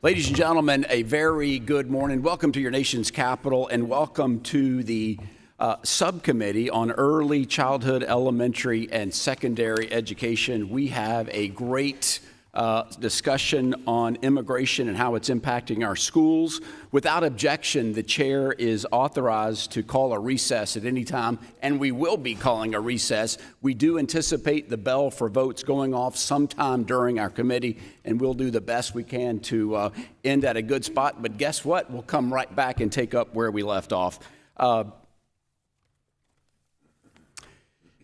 Ladies and gentlemen, a very good morning. Welcome to your nation's capital, and welcome to the subcommittee on early childhood, elementary, and secondary education. We have a great discussion on immigration and how it's impacting our schools. Without objection, the chair is authorized to call a recess at any time, and we will be calling a recess. We do anticipate the bell for votes going off sometime during our committee, and we'll do the best we can to end at a good spot. But guess what? We'll come right back and take up where we left off.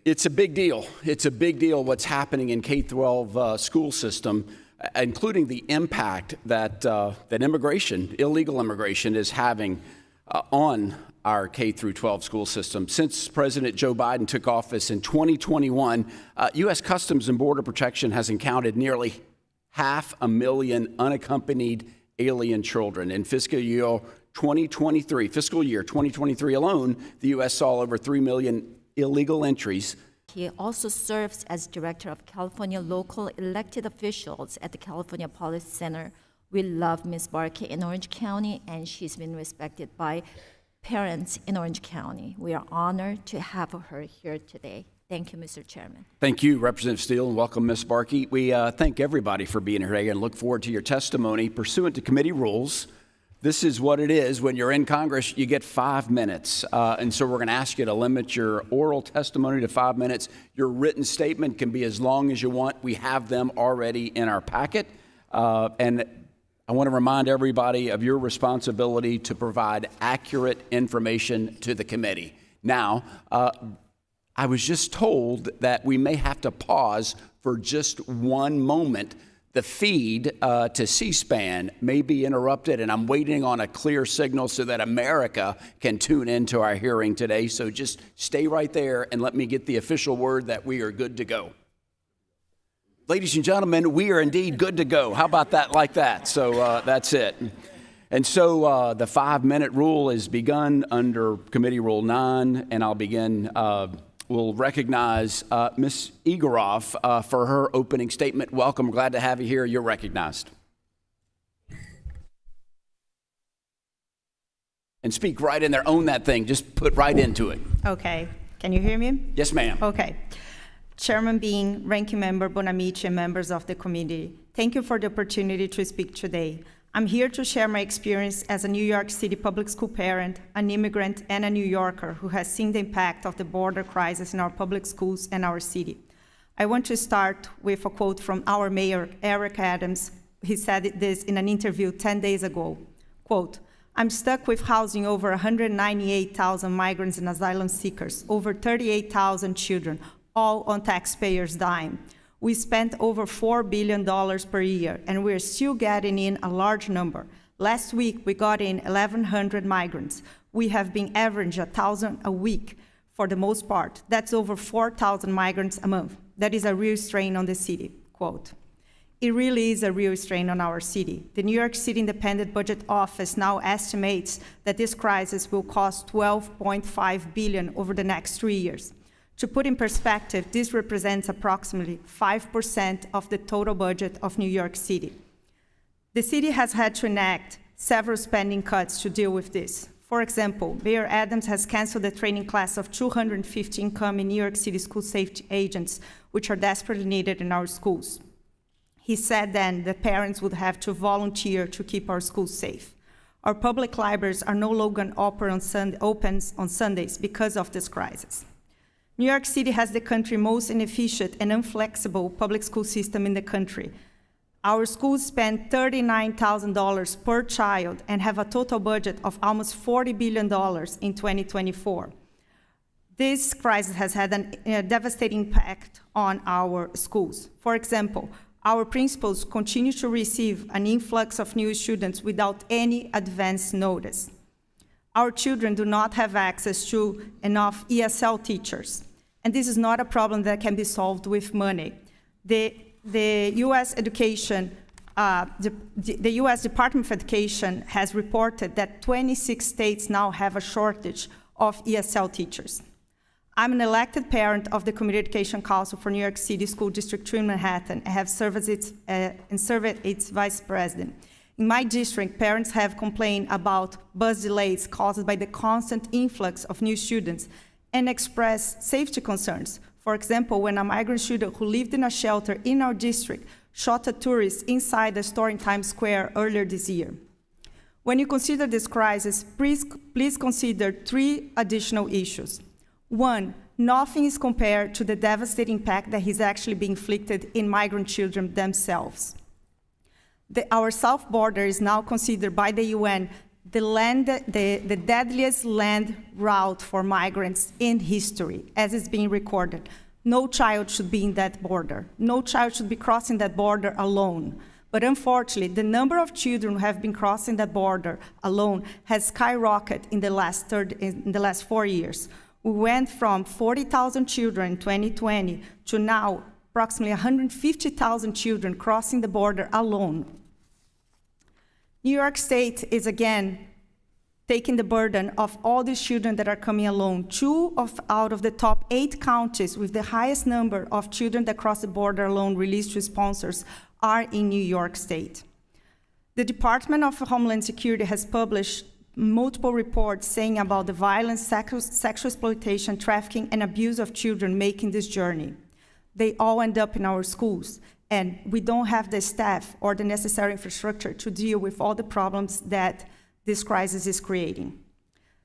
It's a big deal. It's a big deal what's happening in K-12 school system, including the impact that immigration, illegal immigration, is having on our K-12 school system. Since President Joe Biden took office in 2021, U.S. Customs and Border Protection has encountered nearly 500,000 unaccompanied alien children. In fiscal year 2023 alone, the U.S. saw over 3 million illegal entries. He also serves as director of California local elected officials at the California Policy Center. We love Ms. Barke in Orange County, and she's been respected by parents in Orange County. We are honored to have her here today. Thank you, Mr. Chairman. Thank you, Representative Steele, and welcome, Ms. Barke. We thank everybody for being here today and look forward to your testimony. Pursuant to committee rules, this is what it is. When you're in Congress, you get 5 minutes. And so we're going to ask you to limit your oral testimony to 5 minutes. Your written statement can be as long as you want. We have them already in our packet. And I want to remind everybody of your responsibility to provide accurate information to the committee. Now, I was just told that we may have to pause for just one moment. The feed to C-SPAN may be interrupted, and I'm waiting on a clear signal so that America can tune into our hearing today. So just stay right there and let me get the official word that we are good to go. Ladies and gentlemen, we are indeed good to go. How about that like that? So that's it. And so the 5-minute rule is begun under Committee Rule 9, and I'll begin. We'll recognize Ms. Egorov for her opening statement. Welcome. Glad to have you here. You're recognized. And speak right in there. Own that thing. Just put right into it. Okay. Can you hear me? Yes, ma'am. Okay. Chairman Bean, Ranking Member Bonamici, and members of the committee, thank you for the opportunity to speak today. I'm here to share my experience as a New York City public school parent, an immigrant, and a New Yorker who has seen the impact of the border crisis in our public schools and our city. I want to start with a quote from our mayor, Eric Adams. He said this in an interview 10 days ago. Quote, "I'm stuck with housing over 198,000 migrants and asylum seekers, over 38,000 children, all on taxpayers' dime. We spent over $4 billion per year, and we're still getting in a large number. Last week, we got in 1,100 migrants. We have been averaging 1,000 a week for the most part. That's over 4,000 migrants a month. That is a real strain on the city." Quote. It really is a real strain on our city. The New York City Independent Budget Office now estimates that this crisis will cost $12.5 billion over the next 3 years. To put in perspective, this represents approximately 5% of the total budget of New York City. The city has had to enact several spending cuts to deal with this. For example, Mayor Adams has canceled the training class of 250 incoming New York City school safety agents, which are desperately needed in our schools. He said then that parents would have to volunteer to keep our schools safe. Our public libraries are no longer open on Sundays because of this crisis. New York City has the country's most inefficient and inflexible public school system in the country. Our schools spend $39,000 per child and have a total budget of almost $40 billion in 2024. This crisis has had a devastating impact on our schools. For example, our principals continue to receive an influx of new students without any advance notice. Our children do not have access to enough ESL teachers, and this is not a problem that can be solved with money. The U.S. the U.S. Department of Education has reported that 26 states now have a shortage of ESL teachers. I'm an elected parent of the Community Education Council for New York City School District 2 in Manhattan. I have served as its vice president. In my district, parents have complained about bus delays caused by the constant influx of new students and expressed safety concerns. For example, when a migrant student who lived in a shelter in our district shot a tourist inside a store in Times Square earlier this year. When you consider this crisis, please consider 3 additional issues. 1, nothing is compared to the devastating impact that is actually being inflicted in migrant children themselves. Our south border is now considered by the UN the deadliest land route for migrants in history, as is being recorded. No child should be in that border. No child should be crossing that border alone. But unfortunately, the number of children who have been crossing that border alone has skyrocketed in the last 4 years. We went from 40,000 children in 2020 to now approximately 150,000 children crossing the border alone. New York State is again taking the burden of all these children that are coming alone. 2 out of the top 8 counties with the highest number of children that cross the border alone released to sponsors are in New York State. The Department of Homeland Security has published multiple reports saying about the violence, sexual exploitation, trafficking, and abuse of children making this journey. They all end up in our schools, and we don't have the staff or the necessary infrastructure to deal with all the problems that this crisis is creating.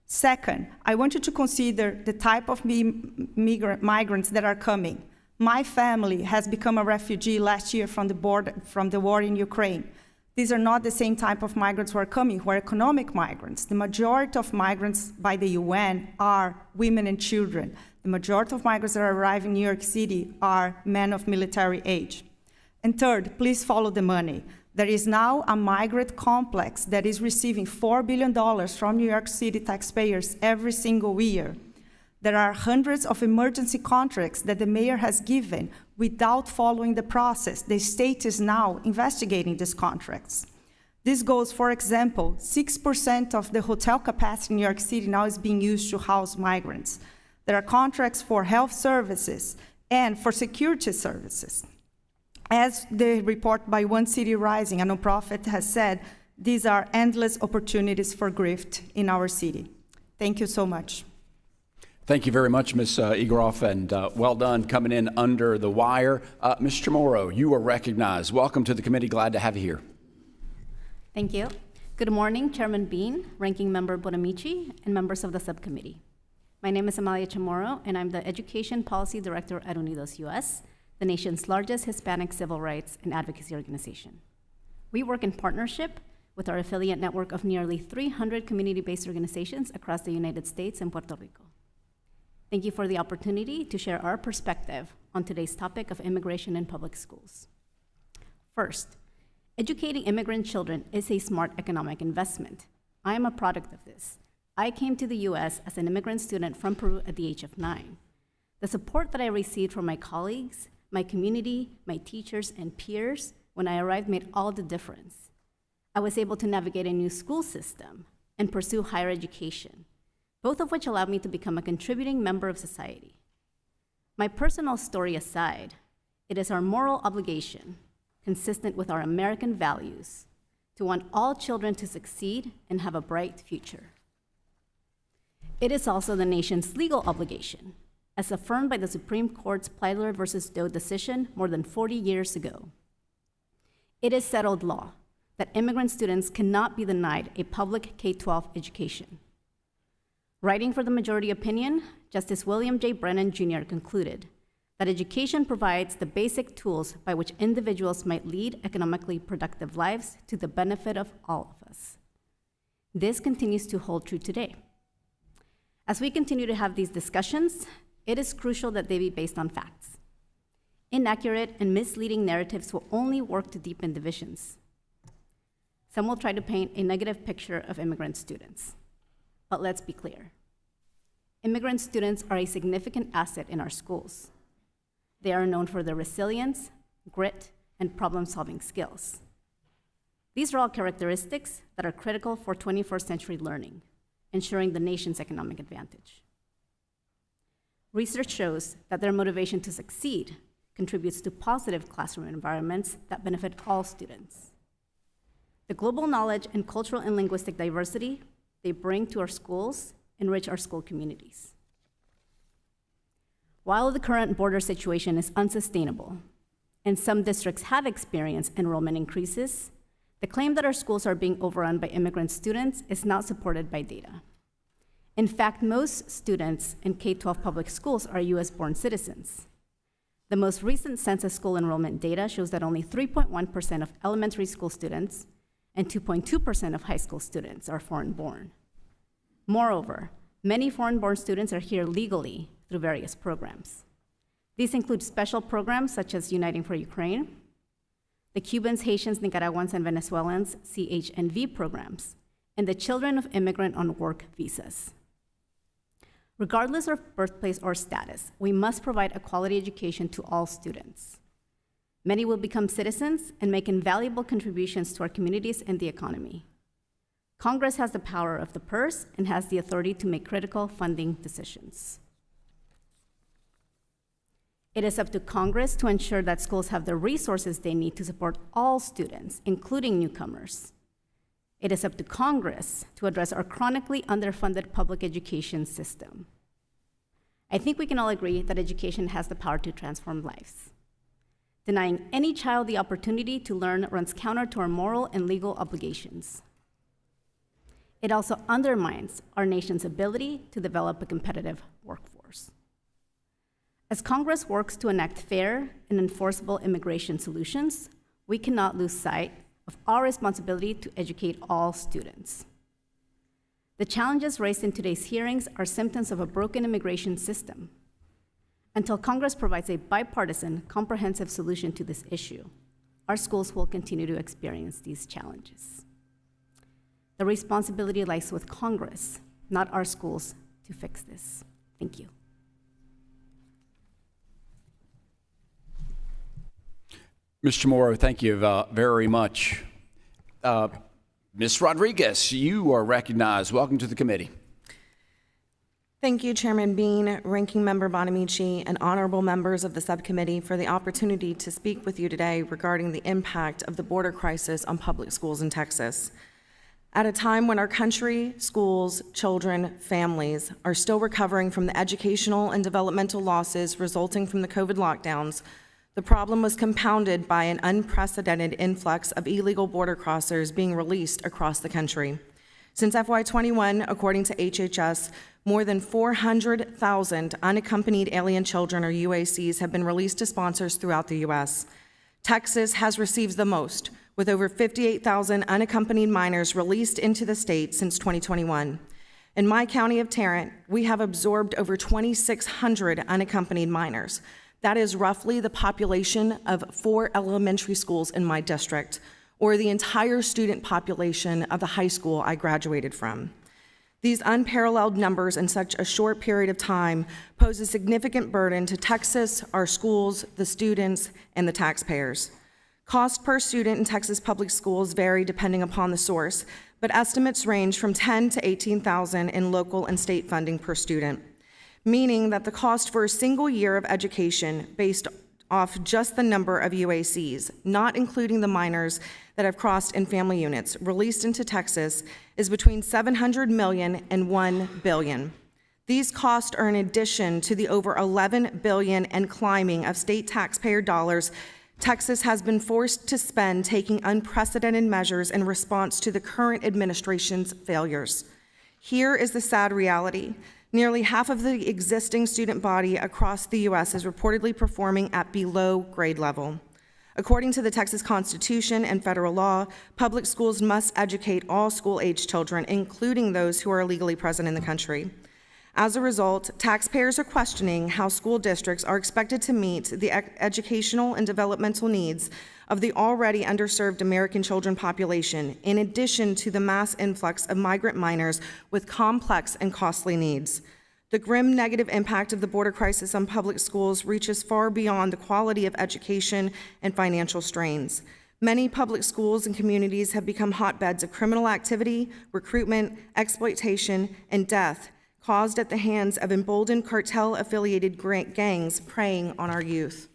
Second, I want you to consider the type of migrants that are coming. My family has become a refugee last year from the war in Ukraine. These are not the same type of migrants who are coming, who are economic migrants. The majority of migrants by the UN are women and children. The majority of migrants that are arriving in New York City are men of military age. And third, please follow the money. There is now a migrant complex that is receiving $4 billion from New York City taxpayers every single year. There are hundreds of emergency contracts that the mayor has given without following the process. The state is now investigating these contracts. This goes, for example, 6% of the hotel capacity in New York City now is being used to house migrants. There are contracts for health services and for security services. As the report by One City Rising, a nonprofit, has said, these are endless opportunities for grift in our city. Thank you so much. Thank you very much, Ms. Egorov, and well done coming in under the wire. Ms. Chamorro, you are recognized. Welcome to the committee. Glad to have you here. Thank you. Good morning, Chairman Bean, Ranking Member Bonamici, and members of the subcommittee. My name is Amalia Chamorro, and I'm the Education Policy Director at Unidos US, the nation's largest Hispanic civil rights and advocacy organization. We work in partnership with our affiliate network of nearly 300 community-based organizations across the United States and Puerto Rico. Thank you for the opportunity to share our perspective on today's topic of immigration in public schools. First, educating immigrant children is a smart economic investment. I am a product of this. I came to the US as an immigrant student from Peru at the age of 9. The support that I received from my colleagues, my community, my teachers, and peers when I arrived made all the difference. I was able to navigate a new school system and pursue higher education, both of which allowed me to become a contributing member of society. My personal story aside, it is our moral obligation, consistent with our American values, to want all children to succeed and have a bright future. It is also the nation's legal obligation, as affirmed by the Supreme Court's Plyler versus Doe decision more than 40 years ago. It is settled law that immigrant students cannot be denied a public K-12 education. Writing for the majority opinion, Justice William J. Brennan Jr. concluded that education provides the basic tools by which individuals might lead economically productive lives to the benefit of all of us. This continues to hold true today. As we continue to have these discussions, it is crucial that they be based on facts. Inaccurate and misleading narratives will only work to deepen divisions. Some will try to paint a negative picture of immigrant students. But let's be clear. Immigrant students are a significant asset in our schools. They are known for their resilience, grit, and problem-solving skills. These are all characteristics that are critical for 21st century learning, ensuring the nation's economic advantage. Research shows that their motivation to succeed contributes to positive classroom environments that benefit all students. The global knowledge and cultural and linguistic diversity they bring to our schools enrich our school communities. While the current border situation is unsustainable, and some districts have experienced enrollment increases, the claim that our schools are being overrun by immigrant students is not supported by data. In fact, most students in K-12 public schools are US-born citizens. The most recent census school enrollment data shows that only 3.1% of elementary school students and 2.2% of high school students are foreign-born. Moreover, many foreign-born students are here legally through various programs. These include special programs such as Uniting for Ukraine, the Cubans, Haitians, Nicaraguans, and Venezuelans CHNV programs, and the Children of Immigrant on Work Visas. Regardless of birthplace or status, we must provide a quality education to all students. Many will become citizens and make invaluable contributions to our communities and the economy. Congress has the power of the purse and has the authority to make critical funding decisions. It is up to Congress to ensure that schools have the resources they need to support all students, including newcomers. It is up to Congress to address our chronically underfunded public education system. I think we can all agree that education has the power to transform lives. Denying any child the opportunity to learn runs counter to our moral and legal obligations. It also undermines our nation's ability to develop a competitive workforce. As Congress works to enact fair and enforceable immigration solutions, we cannot lose sight of our responsibility to educate all students. The challenges raised in today's hearings are symptoms of a broken immigration system. Until Congress provides a bipartisan, comprehensive solution to this issue, our schools will continue to experience these challenges. The responsibility lies with Congress, not our schools, to fix this. Thank you. Ms. Chamorro, thank you very much. Ms. Rodriguez, you are recognized. Welcome to the committee. Thank you, Chairman Bean, Ranking Member Bonamici, and honorable members of the subcommittee for the opportunity to speak with you today regarding the impact of the border crisis on public schools in Texas. At a time when our country, schools, children, families are still recovering from the educational and developmental losses resulting from the COVID lockdowns, the problem was compounded by an unprecedented influx of illegal border crossers being released across the country. Since FY21, according to HHS, more than 400,000 unaccompanied alien children, or UACs, have been released to sponsors throughout the U.S. Texas has received the most, with over 58,000 unaccompanied minors released into the state since 2021. In my county of Tarrant, we have absorbed over 2,600 unaccompanied minors. That is roughly the population of 4 elementary schools in my district, or the entire student population of the high school I graduated from. These unparalleled numbers in such a short period of time pose a significant burden to Texas, our schools, the students, and the taxpayers. Cost per student in Texas public schools vary depending upon the source, but estimates range from $10,000 to $18,000 in local and state funding per student, meaning that the cost for a single year of education based off just the number of UACs, not including the minors that have crossed in family units, released into Texas, is between $700 million and $1 billion. These costs are in addition to the over $11 billion and climbing of state taxpayer dollars Texas has been forced to spend taking unprecedented measures in response to the current administration's failures. Here is the sad reality. Nearly half of the existing student body across the U.S. is reportedly performing at below grade level. According to the Texas Constitution and federal law, public schools must educate all school-age children, including those who are illegally present in the country. As a result, taxpayers are questioning how school districts are expected to meet the educational and developmental needs of the already underserved American children population, in addition to the mass influx of migrant minors with complex and costly needs. The grim negative impact of the border crisis on public schools reaches far beyond the quality of education and financial strains. Many public schools and communities have become hotbeds of criminal activity, recruitment, exploitation, and death caused at the hands of emboldened cartel-affiliated gangs preying on our youth.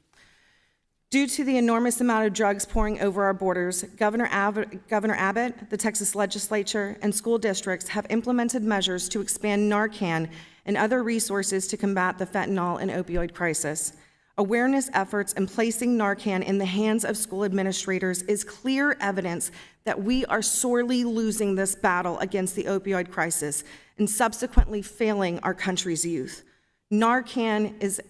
Due to the enormous amount of drugs pouring over our borders, Governor Abbott, the Texas legislature, and school districts have implemented measures to expand Narcan and other resources to combat the fentanyl and opioid crisis. Awareness efforts and placing Narcan in the hands of school administrators is clear evidence that we are sorely losing this battle against the opioid crisis and subsequently failing our country's youth. Narcan is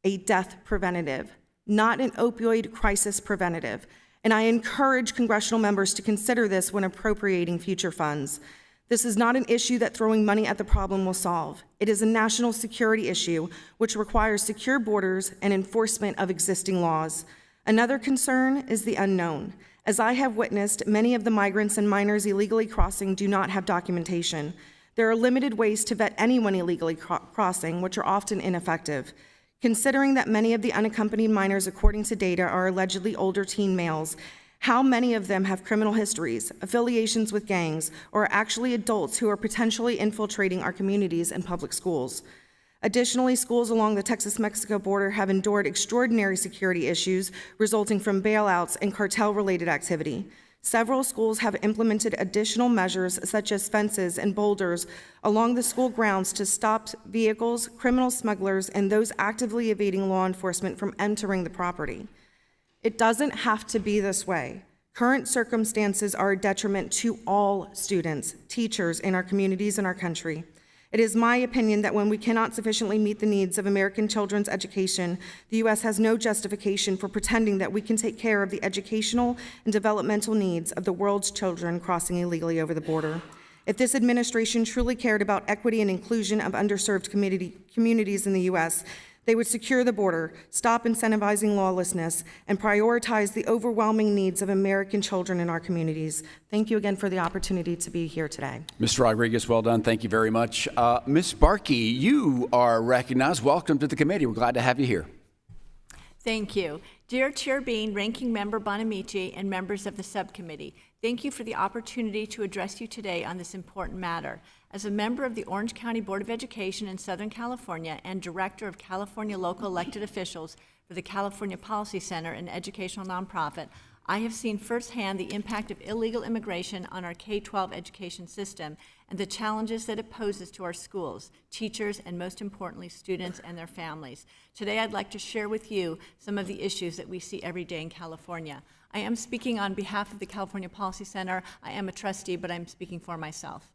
a death preventative, not an opioid crisis preventative, and I encourage congressional members to consider this when appropriating future funds. This is not an issue that throwing money at the problem will solve. It is a national security issue which requires secure borders and enforcement of existing laws. Another concern is the unknown. As I have witnessed, many of the migrants and minors illegally crossing do not have documentation. There are limited ways to vet anyone illegally crossing, which are often ineffective. Considering that many of the unaccompanied minors, according to data, are allegedly older teen males, how many of them have criminal histories, affiliations with gangs, or are actually adults who are potentially infiltrating our communities and public schools? Additionally, schools along the Texas-Mexico border have endured extraordinary security issues resulting from bailouts and cartel-related activity. Several schools have implemented additional measures such as fences and boulders along the school grounds to stop vehicles, criminal smugglers, and those actively evading law enforcement from entering the property. It doesn't have to be this way. Current circumstances are a detriment to all students, teachers in our communities and our country. It is my opinion that when we cannot sufficiently meet the needs of American children's education, the U.S. has no justification for pretending that we can take care of the educational and developmental needs of the world's children crossing illegally over the border. If this administration truly cared about equity and inclusion of underserved communities in the U.S., they would secure the border, stop incentivizing lawlessness, and prioritize the overwhelming needs of American children in our communities. Thank you again for the opportunity to be here today. Mr. Rodriguez, well done. Thank you very much. Ms. Barke, you are recognized. Welcome to the committee. We're glad to have you here. Thank you. Dear Chair Bean, Ranking Member Bonamici, and members of the subcommittee, thank you for the opportunity to address you today on this important matter. As a member of the Orange County Board of Education in Southern California and Director of California Local Elected Officials for the California Policy Center, an educational nonprofit, I have seen firsthand the impact of illegal immigration on our K-12 education system and the challenges that it poses to our schools, teachers, and most importantly, students and their families. Today, I'd like to share with you some of the issues that we see every day in California. I am speaking on behalf of the California Policy Center. I am a trustee, but I'm speaking for myself.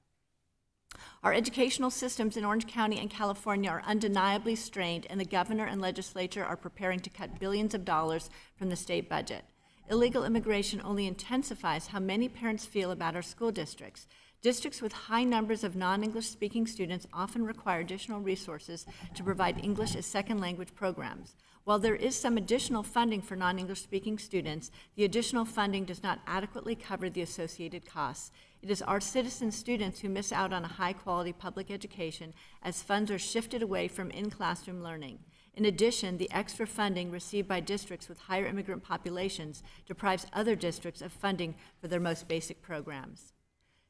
Our educational systems in Orange County and California are undeniably strained, and the governor and legislature are preparing to cut billions of dollars from the state budget. Illegal immigration only intensifies how many parents feel about our school districts. Districts with high numbers of non-English speaking students often require additional resources to provide English as second language programs. While there is some additional funding for non-English speaking students, the additional funding does not adequately cover the associated costs. It is our citizen students who miss out on a high-quality public education as funds are shifted away from in-classroom learning. In addition, the extra funding received by districts with higher immigrant populations deprives other districts of funding for their most basic programs.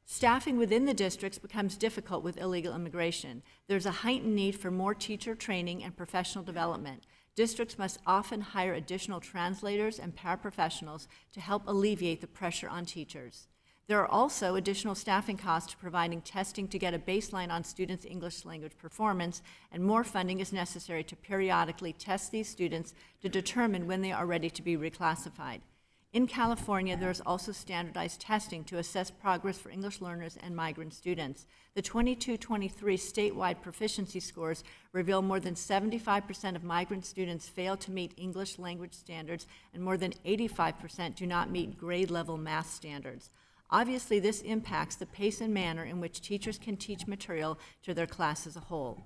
Staffing within the districts becomes difficult with illegal immigration. There's a heightened need for more teacher training and professional development. Districts must often hire additional translators and paraprofessionals to help alleviate the pressure on teachers. There are also additional staffing costs to providing testing to get a baseline on students' English language performance, and more funding is necessary to periodically test these students to determine when they are ready to be reclassified. In California, there is also standardized testing to assess progress for English learners and migrant students. The 22-23 statewide proficiency scores reveal more than 75% of migrant students fail to meet English language standards, and more than 85% do not meet grade-level math standards. Obviously, this impacts the pace and manner in which teachers can teach material to their class as a whole.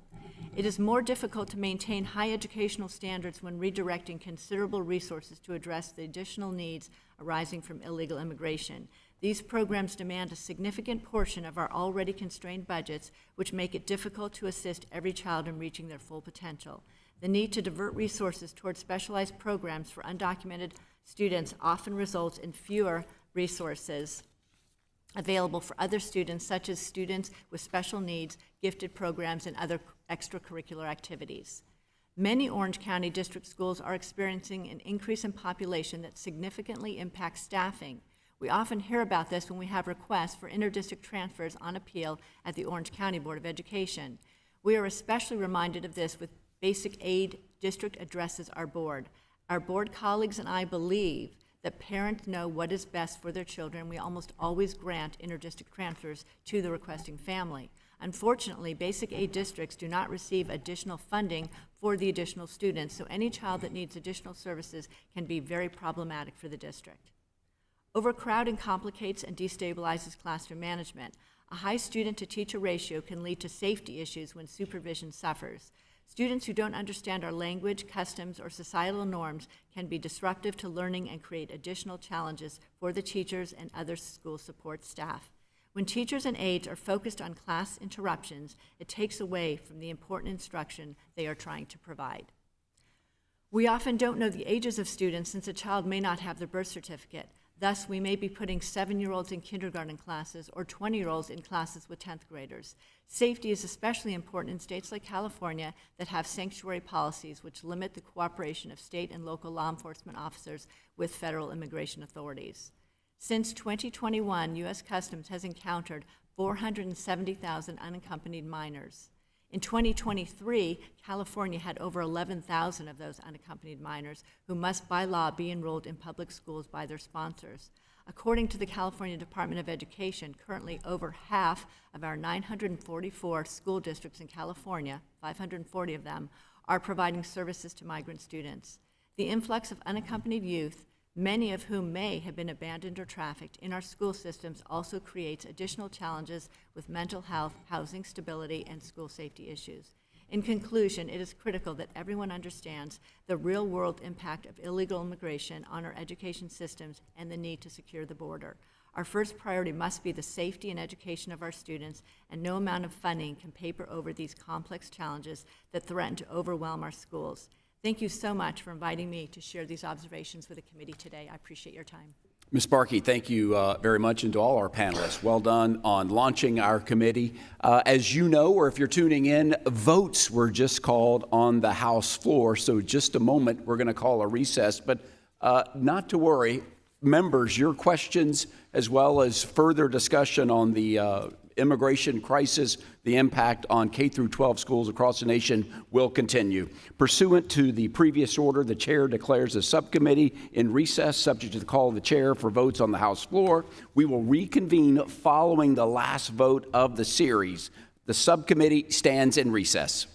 It is more difficult to maintain high educational standards when redirecting considerable resources to address the additional needs arising from illegal immigration. These programs demand a significant portion of our already constrained budgets, which make it difficult to assist every child in reaching their full potential. The need to divert resources towards specialized programs for undocumented students often results in fewer resources available for other students, such as students with special needs, gifted programs, and other extracurricular activities. Many Orange County District schools are experiencing an increase in population that significantly impacts staffing. We often hear about this when we have requests for inter-district transfers on appeal at the Orange County Board of Education. We are especially reminded of this with Basic Aid District addresses our board. Our board colleagues and I believe that parents know what is best for their children. We almost always grant inter-district transfers to the requesting family. Unfortunately, basic aid districts do not receive additional funding for the additional students, so any child that needs additional services can be very problematic for the district. Overcrowding complicates and destabilizes classroom management. A high student-to-teacher ratio can lead to safety issues when supervision suffers. Students who don't understand our language, customs, or societal norms can be disruptive to learning and create additional challenges for the teachers and other school support staff. When teachers and aides are focused on class interruptions, it takes away from the important instruction they are trying to provide. We often don't know the ages of students since a child may not have their birth certificate. Thus, we may be putting 7-year-olds in kindergarten classes or 20-year-olds in classes with 10th graders. Safety is especially important in states like California that have sanctuary policies which limit the cooperation of state and local law enforcement officers with federal immigration authorities. Since 2021, U.S. Customs has encountered 470,000 unaccompanied minors. In 2023, California had over 11,000 of those unaccompanied minors who must by law be enrolled in public schools by their sponsors. According to the California Department of Education, currently over half of our 944 school districts in California, 540 of them, are providing services to migrant students. The influx of unaccompanied youth, many of whom may have been abandoned or trafficked in our school systems, also creates additional challenges with mental health, housing stability, and school safety issues. In conclusion, it is critical that everyone understands the real-world impact of illegal immigration on our education systems and the need to secure the border. Our first priority must be the safety and education of our students, and no amount of funding can paper over these complex challenges that threaten to overwhelm our schools. Thank you so much for inviting me to share these observations with the committee today. I appreciate your time. Ms. Barke, thank you very much, and to all our panelists. Well done on launching our committee. As you know, or if you're tuning in, votes were just called on the House floor, so just a moment, we're going to call a recess, but not to worry. Members, your questions, as well as further discussion on the immigration crisis, the impact on K-12 schools across the nation will continue. Pursuant to the previous order, the chair declares the subcommittee in recess, subject to the call of the chair for votes on the House floor. We will reconvene following the last vote of the series. The subcommittee stands in recess.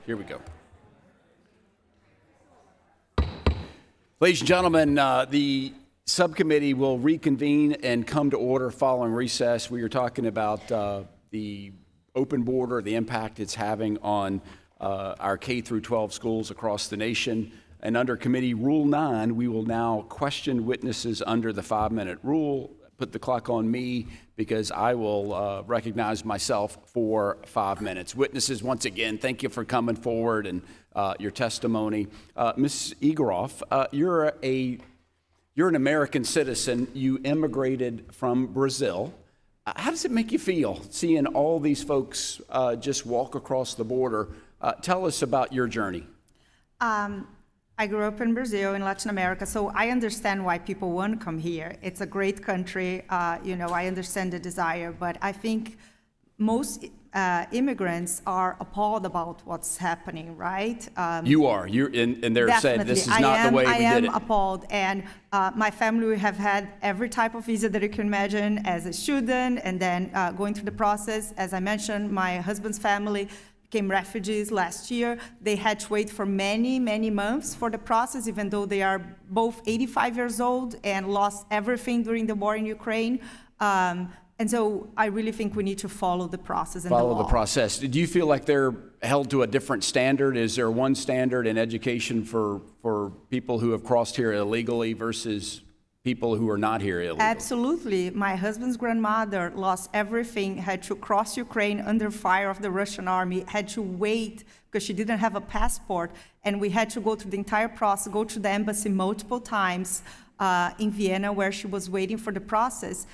Here we go. Ladies and gentlemen, the subcommittee will reconvene and come to order following recess. We are talking about the open border, the impact it's having on our K-12 schools across the nation. And under Committee Rule 9, we will now question witnesses under the 5-minute rule. Put the clock on me because I will recognize myself for 5 minutes. Witnesses, once again, thank you for coming forward and your testimony. Ms. Egorov, you're an American citizen. You immigrated from Brazil. How does it make you feel seeing all these folks just walk across the border? Tell us about your journey. I grew up in Brazil, in Latin America, so I understand why people want to come here. It's a great country. I understand the desire, but I think most immigrants are appalled about what's happening, right? You are. And they're saying this is not the way we did it. I am appalled, and my family, we have had every type of visa that you can imagine as a student, and then going through the process. As I mentioned, my husband's family became refugees last year. They had to wait for many, many months for the process, even though they are both 85 years old and lost everything during the war in Ukraine. And so I really think we need to follow the process and the law. Follow the process. Do you feel like they're held to a different standard? Is there one standard in education for people who have crossed here illegally versus people who are not here illegally? Absolutely. My husband's grandmother lost everything, had to cross Ukraine under fire of the Russian army, had to wait because she didn't have a passport, and we had to go through the entire process, go to the embassy multiple times in Vienna where she was waiting for the process.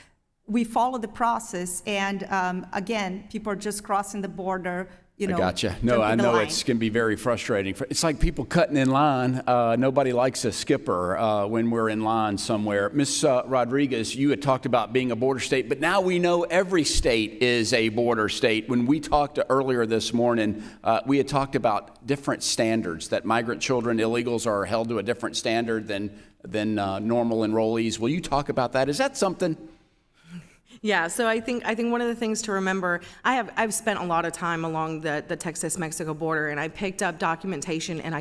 We follow the process, and again, people are just crossing the border. I gotcha. No, I know it can be very frustrating. It's like people cutting in line. Nobody likes a skipper when we're in line somewhere. Ms. Rodriguez, you had talked about being a border state, but now we know every state is a border state. When we talked earlier this morning, we had talked about different standards, that migrant children, illegals, are held to a different standard than normal enrollees. Will you talk about that? Is that something? Yeah, so I think one of the things to remember, I've spent a lot of time along the Texas-Mexico border, and I picked up documentation and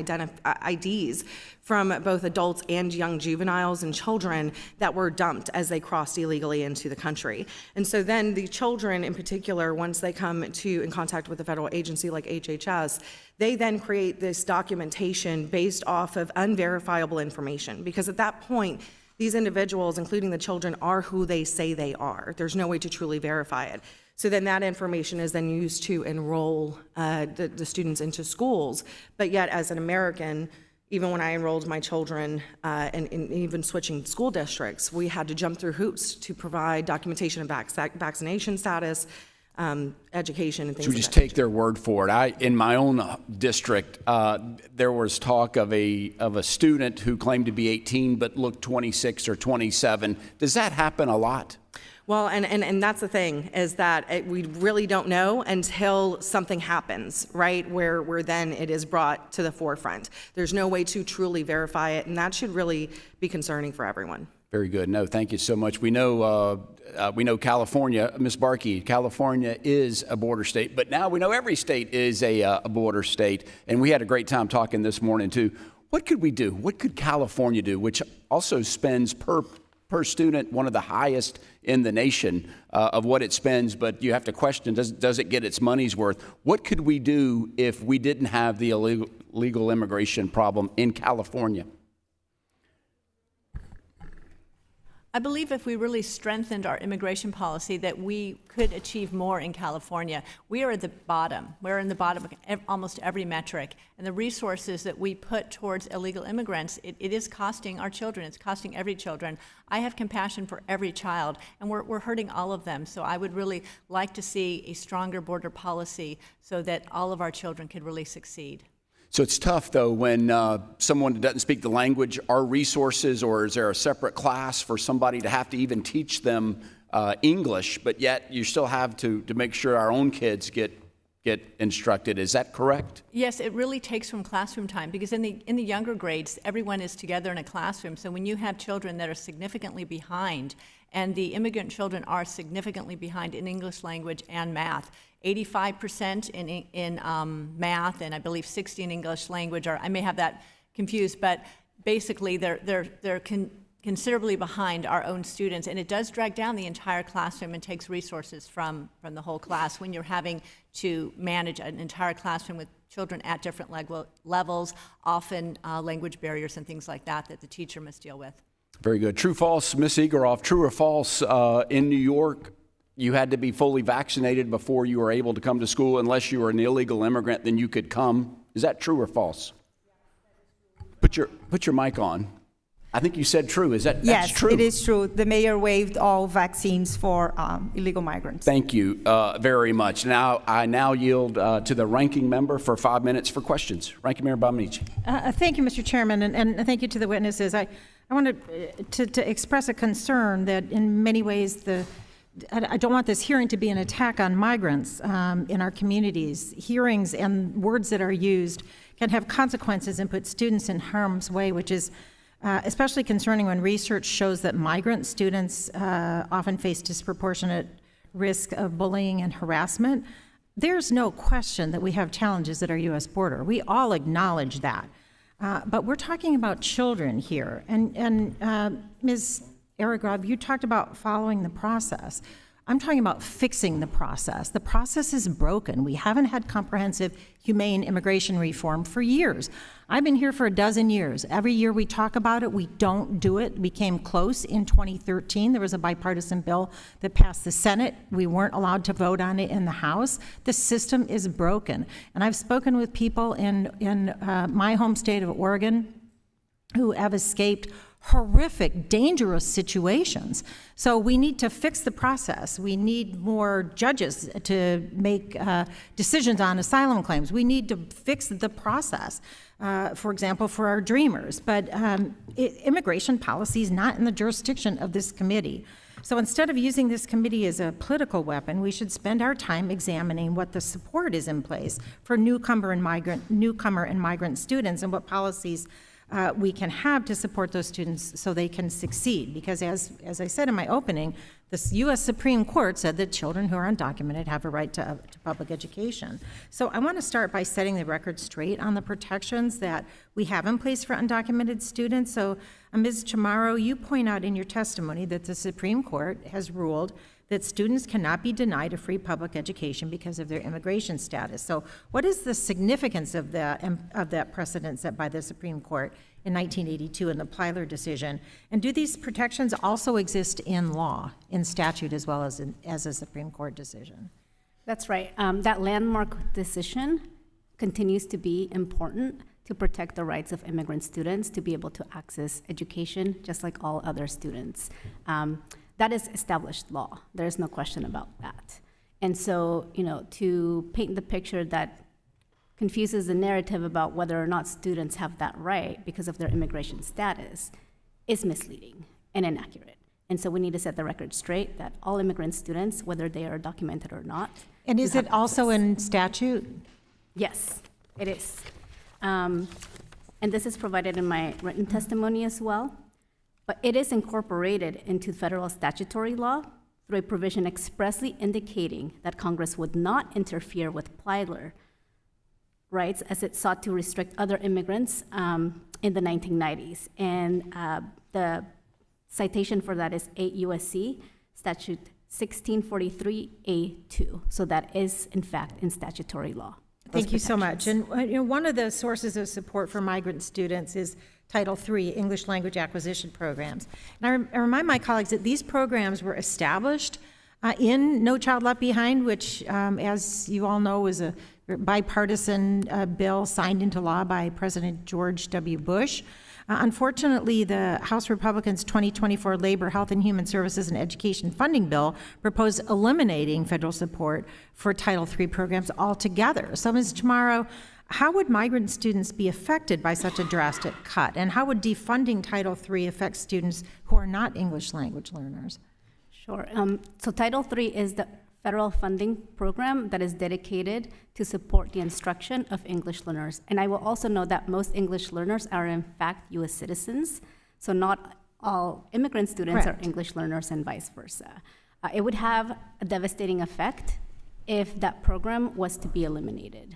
IDs from both adults and young juveniles and children that were dumped as they crossed illegally into the country. And so then the children in particular, once they come in contact with a federal agency like HHS, they then create this documentation based off of unverifiable information, because at that point, these individuals, including the children, are who they say they are. There's no way to truly verify it. So then that information is then used to enroll the students into schools. But yet, as an American, even when I enrolled my children and even switching school districts, we had to jump through hoops to provide documentation of vaccination status, education, and things like that. So we just take their word for it. In my own district, there was talk of a student who claimed to be 18 but looked 26 or 27. Does that happen a lot? Well, and that's the thing, is that we really don't know until something happens, right, where then it is brought to the forefront. There's no way to truly verify it, and that should really be concerning for everyone. Very good. No, thank you so much. We know California, Ms. Barke, California is a border state, but now we know every state is a border state, and we had a great time talking this morning too. What could we do? What could California do, which also spends per student one of the highest in the nation of what it spends, but you have to question, does it get its money's worth? What could we do if we didn't have the illegal immigration problem in California? I believe if we really strengthened our immigration policy that we could achieve more in California. We are at the bottom. We're in the bottom of almost every metric. And the resources that we put towards illegal immigrants, it is costing our children. It's costing every children. I have compassion for every child, and we're hurting all of them. So I would really like to see a stronger border policy so that all of our children could really succeed. So it's tough, though, when someone doesn't speak the language. Are resources, or is there a separate class for somebody to have to even teach them English, but yet you still have to make sure our own kids get instructed? Is that correct? Yes, it really takes from classroom time, because in the younger grades, everyone is together in a classroom. So when you have children that are significantly behind, and the immigrant children are significantly behind in English language and math, 85% in math, and I believe 60 in English language, or I may have that confused, but basically they're considerably behind our own students, and it does drag down the entire classroom and takes resources from the whole class when you're having to manage an entire classroom with children at different levels, often language barriers and things like that the teacher must deal with. Very good. True, false, Miss Egorov, true or false, in New York, you had to be fully vaccinated before you were able to come to school. Unless you were an illegal immigrant, then you could come. Is that true or false? Put your mic on. I think you said true. That's Yes, true? it is true. The mayor waived all vaccines for illegal migrants. Thank you very much. Now, I yield to the ranking member for 5 minutes for questions. Ranking Member Bonamici. Thank you, Mr. Chairman, and thank you to the witnesses. I wanted to express a concern that in many ways I don't want this hearing to be an attack on migrants in our communities. Hearings and words that are used can have consequences and put students in harm's way, which is especially concerning when research shows that migrant students often face disproportionate risk of bullying and harassment. There's no question that we have challenges at our U.S. border. We all acknowledge that. But we're talking about children here. And Ms. Egorov, you talked about following the process. I'm talking about fixing the process. The process is broken. We haven't had comprehensive, humane immigration reform for years. I've been here for a dozen years. Every year we talk about it, we don't do it. We came close in 2013. There was a bipartisan bill that passed the Senate. We weren't allowed to vote on it in the House. The system is broken. And I've spoken with people in my home state of Oregon who have escaped horrific, dangerous situations. So we need to fix the process. We need more judges to make decisions on asylum claims. We need to fix the process, for example, for our dreamers. But immigration policy is not in the jurisdiction of this committee. So instead of using this committee as a political weapon, we should spend our time examining what the support is in place for newcomer and migrant students and what policies we can have to support those students so they can succeed. Because as I said in my opening, the U.S. Supreme Court said that children who are undocumented have a right to public education. So I want to start by setting the record straight on the protections that we have in place for undocumented students. So Ms. Chamorro, you point out in your testimony that the Supreme Court has ruled that students cannot be denied a free public education because of their immigration status. So what is the significance of that precedent set by the Supreme Court in 1982 in the Plyler decision? And do these protections also exist in law, in statute, as well as a Supreme Court decision? That's right. That landmark decision continues to be important to protect the rights of immigrant students to be able to access education just like all other students. That is established law. There's no question about that. And so, to paint the picture that confuses the narrative about whether or not students have that right because of their immigration status is misleading and inaccurate. And so we need to set the record straight that all immigrant students, whether they are documented or not. And is it also in statute? Yes, it is. And this is provided in my written testimony as well. But it is incorporated into federal statutory law through a provision expressly indicating that Congress would not interfere with Plyler rights as it sought to restrict other immigrants in the 1990s. And the citation for that is 8 U.S.C. Statute 1643A2. So that is, in fact, in statutory law. Thank you so much. And one of the sources of support for migrant students is Title III, English Language Acquisition Programs. And I remind my colleagues that these programs were established in No Child Left Behind, which, as you all know, was a bipartisan bill signed into law by President George W. Bush. Unfortunately, the House Republicans' 2024 Labor, Health and Human Services and Education Funding Bill proposed eliminating federal support for Title III programs altogether. So, Ms. Chamorro, how would migrant students be affected by such a drastic cut? And how would defunding Title III affect students who are not English language learners? Sure. So Title III is the federal funding program that is dedicated to support the instruction of English learners. And I will also note that most English learners are in fact U.S. citizens, so not all immigrant students Correct. are English learners and vice versa. It would have a devastating effect if that program was to be eliminated.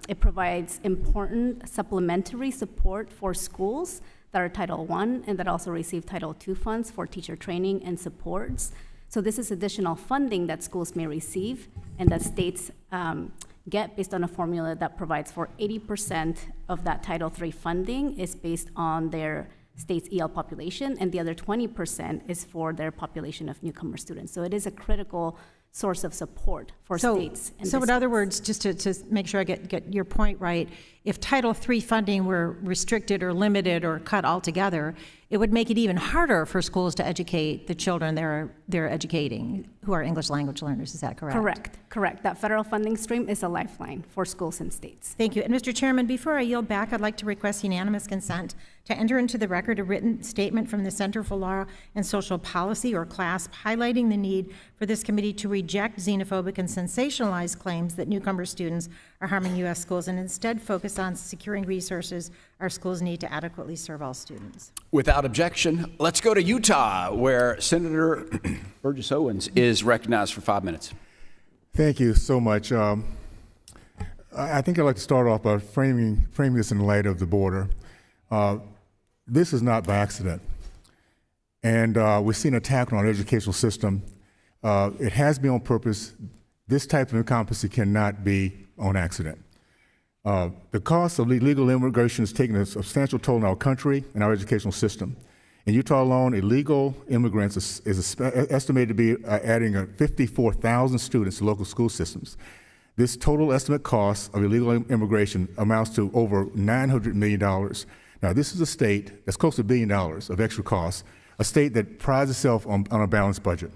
It provides important supplementary support for schools that are Title I and that also receive Title II funds for teacher training and supports. So this is additional funding that schools may receive and that states get based on a formula that provides for 80% of that Title III funding is based on their state's EL population, and the other 20% is for their population of newcomer students. So it is a critical source of support for states. And So in other words, just to make sure I get your point right, if Title III funding were restricted or limited or cut altogether, it would make it even harder for schools to educate the children they're educating who are English language learners. Is that correct? Correct. That federal funding stream is a lifeline for schools and states. Thank you. And Mr. Chairman, before I yield back, I'd like to request unanimous consent to enter into the record a written statement from the Center for Law and Social Policy, or CLASP, highlighting the need for this committee to reject xenophobic and sensationalized claims that newcomer students are harming U.S. schools and instead focus on securing resources our schools need to adequately serve all students. Without objection, let's go to Utah, where Senator Burgess Owens is recognized for 5 minutes. Thank you so much. I think I'd like to start off by framing this in light of the border. This is not by accident. And we've seen an attack on our educational system. It has been on purpose. This type of incompetency cannot be on accident. The cost of illegal immigration is taking a substantial toll on our country and our educational system. In Utah alone, illegal immigrants is estimated to be adding 54,000 students to local school systems. This total estimate cost of illegal immigration amounts to over $900 million. Now, this is a state that's close to $1 billion of extra costs, a state that prides itself on a balanced budget.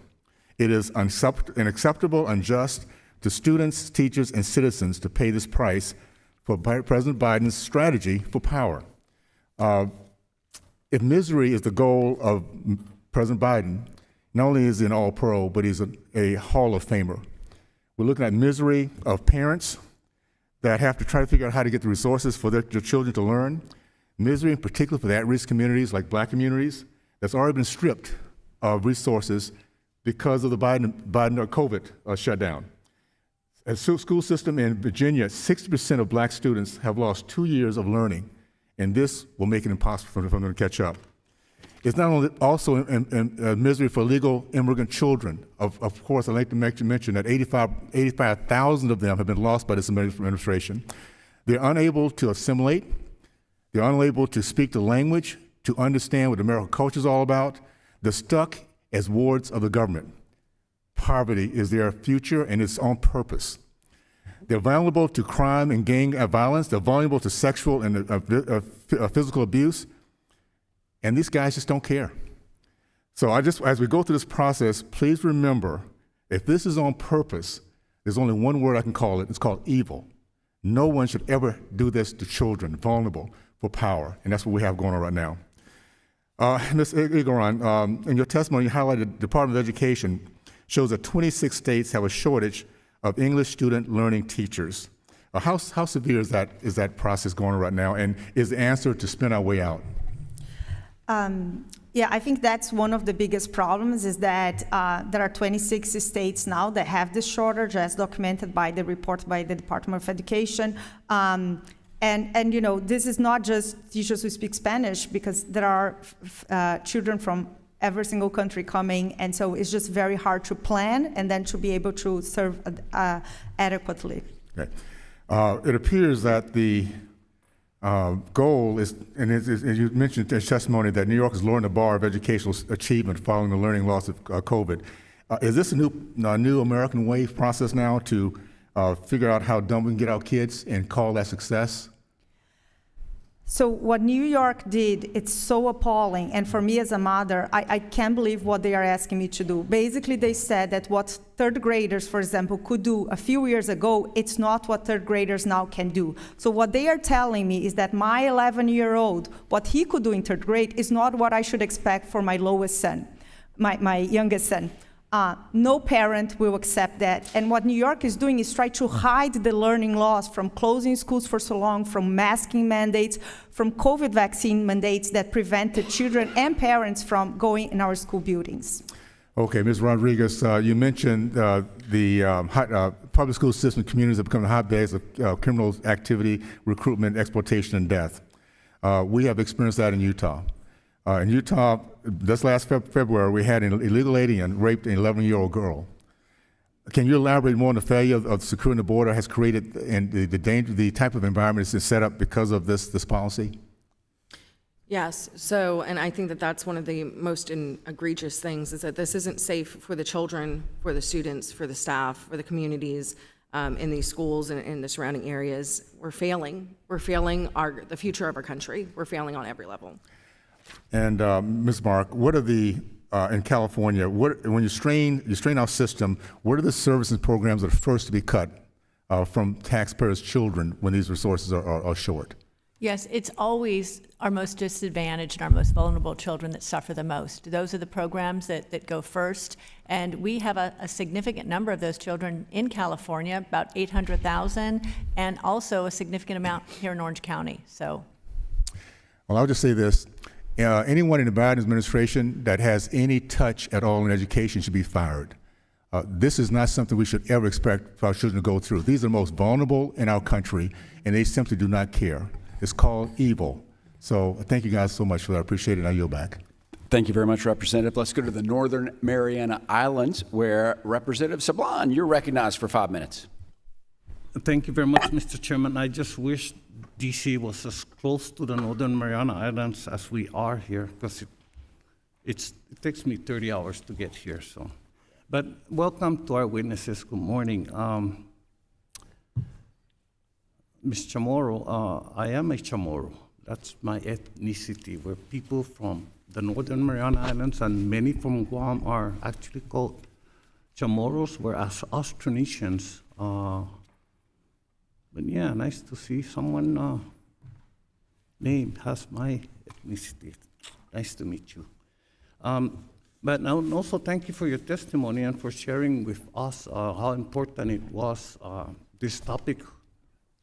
It is unacceptable, unjust to students, teachers, and citizens to pay this price for President Biden's strategy for power. If misery is the goal of President Biden, not only is he an all-pro, but he's a Hall of Famer. We're looking at misery of parents that have to try to figure out how to get the resources for their children to learn. Misery in particular for the at-risk communities like Black communities that's already been stripped of resources because of the Biden or COVID shutdown. As a school system in Virginia, 60% of Black students have lost 2 years of learning, and this will make it impossible for them to catch up. It's not only also in misery for legal immigrant children. Of course, I'd like to mention that 85,000 of them have been lost by this administration. They're unable to assimilate. They're unable to speak the language, to understand what American culture is all about. They're stuck as wards of the government. Poverty is their future, and it's on purpose. They're vulnerable to crime and gang violence. They're vulnerable to sexual and physical abuse. And these guys just don't care. So as we go through this process, please remember, if this is on purpose, there's only one word I can call it. It's called evil. No one should ever do this to children, vulnerable for power. And that's what we have going on right now. Ms. Egorov, in your testimony, you highlighted the Department of Education shows that 26 states have a shortage of English student learning teachers. How severe is that process going on right now, and is the answer to spin our way out? Yeah, I think that's one of the biggest problems is that there are 26 states now that have this shortage, as documented by the report by the Department of Education. And you know, this is not just teachers who speak Spanish, because there are children from every single country coming, and so it's just very hard to plan and then to be able to serve adequately. Okay. It appears that the goal is, and as you mentioned in testimony, that New York is lowering the bar of educational achievement following the learning loss of COVID. Is this a new American wave process now to figure out how dumb we can get our kids and call that success? So what New York did, it's so appalling. And for me as a mother, I can't believe what they are asking me to do. Basically, they said that what third graders, for example, could do a few years ago, it's not what third graders now can do. So what they are telling me is that my 11-year-old, what he could do in third grade is not what I should expect for my lowest son, my youngest son. No parent will accept that. And what New York is doing is try to hide the learning loss from closing schools for so long, from masking mandates, from COVID vaccine mandates that prevented children and parents from going in our school buildings. Okay, Ms. Rodriguez, you mentioned the public school system communities have become hotbeds of criminal activity, recruitment, exploitation, and death. We have experienced that in Utah. In Utah, this last February, we had an illegal alien raped an 11-year-old girl. Can you elaborate more on the failure of securing the border has created and the danger, the type of environment is set up because of this policy? Yes, so, and I think that that's one of the most egregious things, is that this isn't safe for the children, for the students, for the staff, for the communities in these schools and in the surrounding areas. We're failing. We're failing the future of our country. We're failing on every level. And Ms. Mark, what are the in California? When you strain our system, what are the services and programs that are first to be cut from taxpayers' children when these resources are short? Yes, it's always our most disadvantaged and our most vulnerable children that suffer the most. Those are the programs that go first, and we have a significant number of those children in California, about 800,000, and also a significant amount here in Orange County. So, well, I'll just say this. Anyone in the Biden administration that has any touch at all in education should be fired. This is not something we should ever expect for our children to go through. These are the most vulnerable in our country, and they simply do not care. It's called evil. So thank you guys so much for that. I appreciate it. I yield back. Thank you very much, Representative. Let's go to the Northern Mariana Islands, where Representative Sablan, you're recognized for 5 minutes. Thank you very much, Mr. Chairman. I just wish DC was as close to the Northern Mariana Islands as we are here, because it takes me 30 hours to get here. So, but welcome to our witnesses. Good morning. Ms. Chamorro, I am a Chamorro. That's my ethnicity. We're people from the Northern Mariana Islands, and many from Guam are actually called Chamorros, whereas Austronesians. But yeah, nice to see someone named has my ethnicity. Nice to meet you. But also thank you for your testimony and for sharing with us how important it was, this topic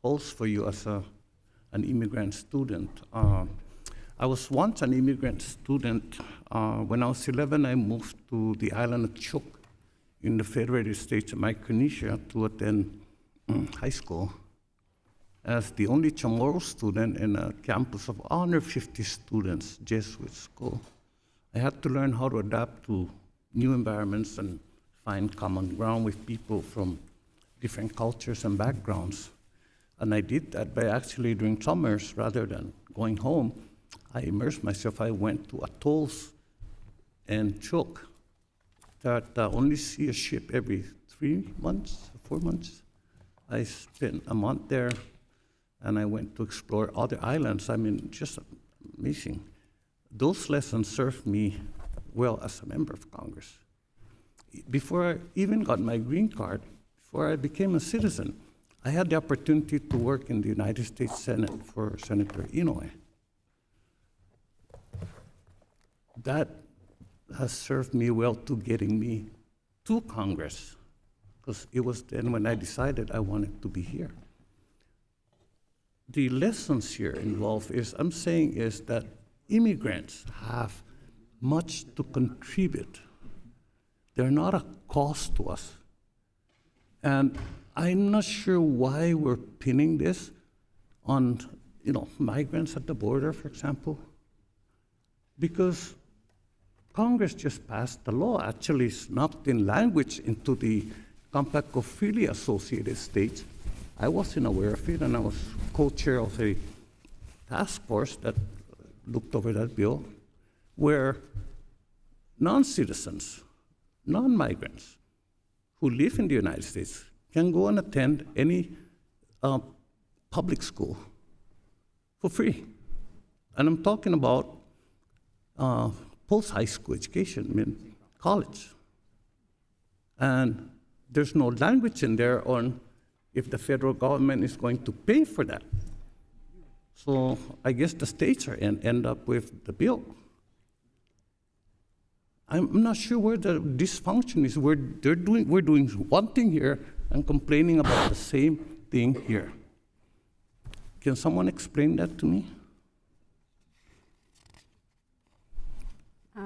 holds for you as an immigrant student. I was once an immigrant student. When I was 11, I moved to the island of Chuuk in the Federated States of Micronesia to attend high school as the only Chamorro student in a campus of 150 students, Jesuit school. I had to learn how to adapt to new environments and find common ground with people from different cultures and backgrounds. And I did that by actually, during summers, rather than going home, I immersed myself. I went to atolls and Chuuk that only see a ship every 3 months, 4 months. I spent a month there, and I went to explore other islands. I mean, just amazing. Those lessons served me well as a member of Congress. Before I even got my green card, before I became a citizen, I had the opportunity to work in the United States Senate for Senator Inouye. That has served me well to getting me to Congress, because it was then when I decided I wanted to be here. The lessons here involved I'm saying is that immigrants have much to contribute. They're not a cost to us. And I'm not sure why we're pinning this on, migrants at the border, for example, because Congress just passed the law, actually snuck in language into the Compact of Freely Associated States. I wasn't aware of it, and I was co-chair of a task force that looked over that bill, where non-citizens, non-migrants who live in the United States can go and attend any public school for free. And I'm talking about post-high school education, college. And there's no language in there on if the federal government is going to pay for that. So I guess the states are end up with the bill. I'm not sure where the dysfunction is. We're doing one thing here and complaining about the same thing here. Can someone explain that to me?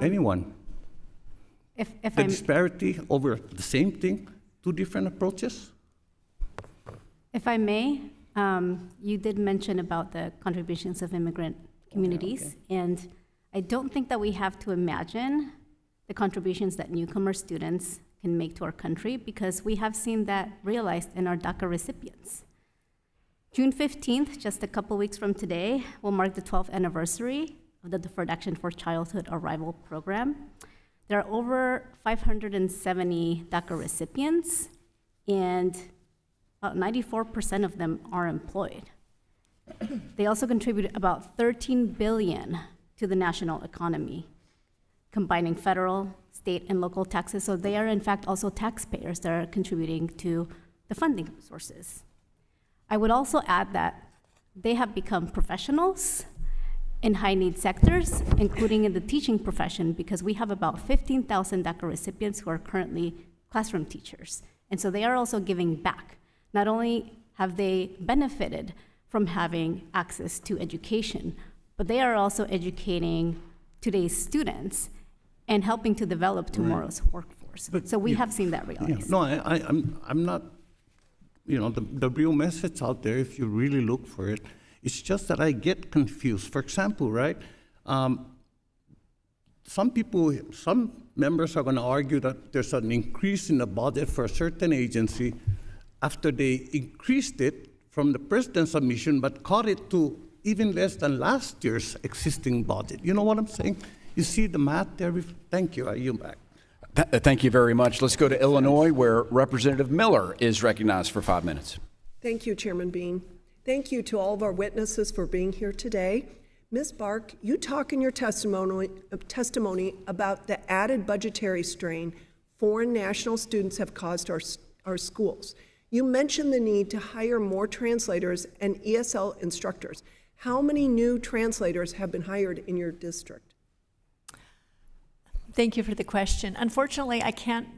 Anyone? If The I'm, disparity over the same thing, two different approaches? if I may, you did mention about the contributions of immigrant communities, and I don't think that we have to imagine the contributions that newcomer students can make to our country, because we have seen that realized in our DACA recipients. June 15th, just a couple weeks from today, will mark the 12th anniversary of the Deferred Action for Childhood Arrival program. There are over 570 DACA recipients, and about 94% of them are employed. They also contribute about $13 billion to the national economy, combining federal, state, and local taxes. So they are, in fact, also taxpayers that are contributing to the funding sources. I would also add that they have become professionals in high-need sectors, including in the teaching profession, because we have about 15,000 DACA recipients who are currently classroom teachers. And so they are also giving back. Not only have they benefited from having access to education, but they are also educating today's students and helping to develop tomorrow's workforce. But So we you- have seen that Yeah, realized. no, I'm not, the real message out there, if you really look for it, it's just that I get confused. For example, right, some members are gonna argue that there's an increase in the budget for a certain agency after they increased it from the president's submission, but cut it to even less than last year's existing budget. You know what I'm saying? You see the math there? Thank you, I yield back. Thank you very much. Let's go to Illinois, where Representative Miller is recognized for 5 minutes. Thank you, Chairman Bean. Thank you to all of our witnesses for being here today. Ms. Barke, you talk in your testimony about the added budgetary strain foreign national students have caused our schools. You mentioned the need to hire more translators and ESL instructors. How many new translators have been hired in your district? Thank you for the question. Unfortunately, I can't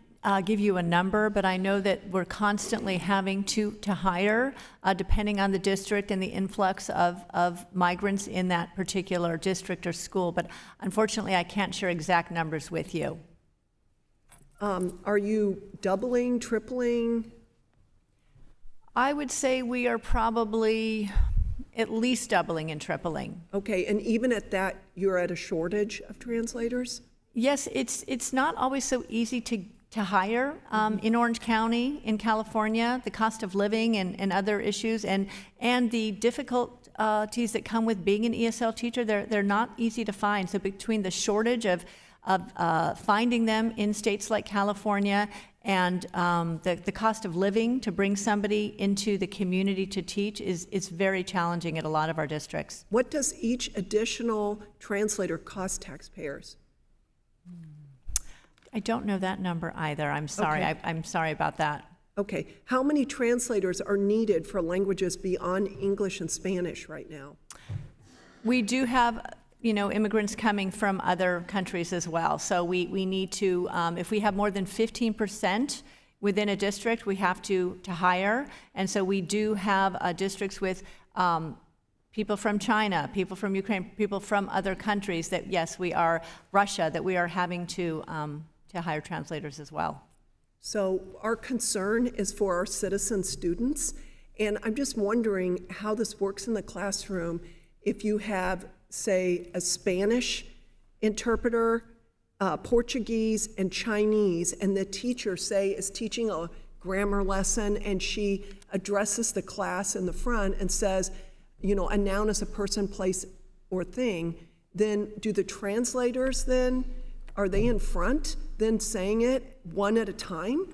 give you a number, but I know that we're constantly having to hire, depending on the district and the influx of migrants in that particular district or school. But unfortunately, I can't share exact numbers with you. Are you doubling, tripling? I would say we are probably at least doubling and tripling. Okay, and even at that, you're at a shortage of translators? Yes, it's not always so easy to hire in Orange County, in California, the cost of living and other issues, and the difficulties that come with being an ESL teacher, they're not easy to find. So between the shortage of finding them in states like California and the cost of living to bring somebody into the community to teach is very challenging at a lot of our districts. What does each additional translator cost taxpayers? I don't know that number either. I'm sorry. Okay. I'm sorry about that. Okay, how many translators are needed for languages beyond English and Spanish right now? We do have, immigrants coming from other countries as well. So we need to, if we have more than 15% within a district, we have to hire. And so we do have districts with people from China, people from Ukraine, people from other countries that, yes, Russia, that we are having to hire translators as well. So our concern is for our citizen students, and I'm just wondering how this works in the classroom if you have, say, a Spanish interpreter, Portuguese, and Chinese, and the teacher, say, is teaching a grammar lesson, and she addresses the class in the front and says, a noun is a person, place, or thing, then do the translators then, are they in front then saying it one at a time?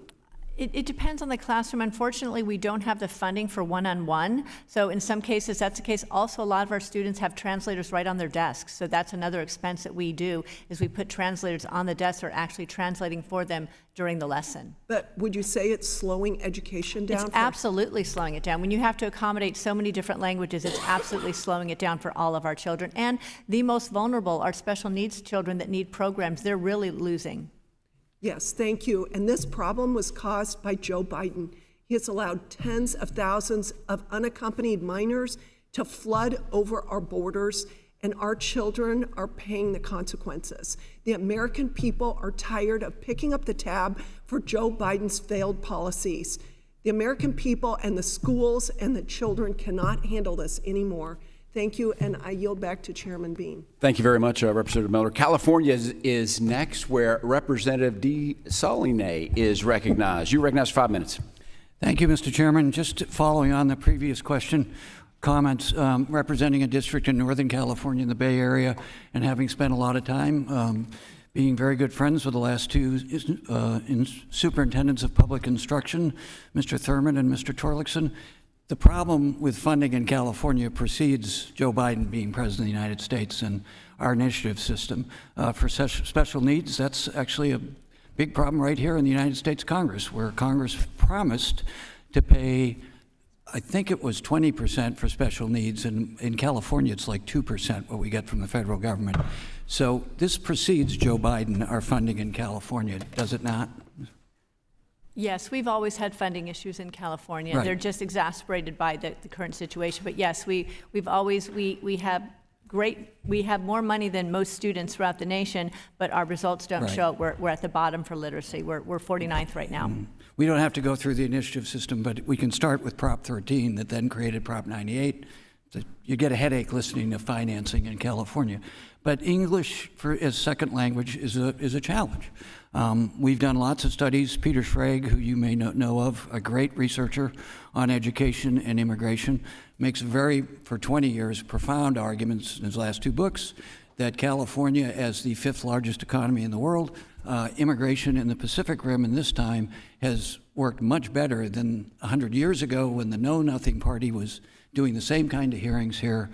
It depends on the classroom. Unfortunately, we don't have the funding for one-on-one. So in some cases, that's the case. Also, a lot of our students have translators right on their desks. So that's another expense that we do, is we put translators on the desk or actually translating for them during the lesson. But would you say it's slowing education down? It's absolutely slowing it down. When you have to accommodate so many different languages, it's absolutely slowing it down for all of our children. And the most vulnerable, our special needs children that need programs, they're really losing. Yes, thank you. And this problem was caused by Joe Biden. He has allowed tens of thousands of unaccompanied minors to flood over our borders, and our children are paying the consequences. The American people are tired of picking up the tab for Joe Biden's failed policies. The American people and the schools and the children cannot handle this anymore. Thank you, and I yield back to Chairman Bean. Thank you very much, Representative Miller. California is next, where Representative DeSaulnier is recognized. You recognize 5 minutes. Thank you, Mr. Chairman. Just following on the previous comments, representing a district in Northern California in the Bay Area, and having spent a lot of time being very good friends with the last two superintendents of public instruction, Mr. Thurman and Mr. Torlakson. The problem with funding in California precedes Joe Biden being president of the United States and our initiative system. For special needs, that's actually a big problem right here in the United States Congress, where Congress promised to pay, I think it was 20% for special needs, and in California it's like 2% what we get from the federal government. So this precedes Joe Biden, our funding in California, does it not? Yes, we've always had funding issues in California. Right. They're just exacerbated by the current situation. But yes, we have more money than most students throughout the nation, but our results don't Right. show it. We're at the bottom for literacy. We're 49th right now. We don't have to go through the initiative system, but we can start with Prop 13 that then created Prop 98. You get a headache listening to financing in California. But English as second language is a challenge. We've done lots of studies. Peter Schrag, who you may know of, a great researcher on education and immigration, makes for 20 years, profound arguments in his last two books that California, as the fifth largest economy in the world, immigration in the Pacific Rim in this time has worked much better than 100 years ago when the Know Nothing Party was doing the same kind of hearings here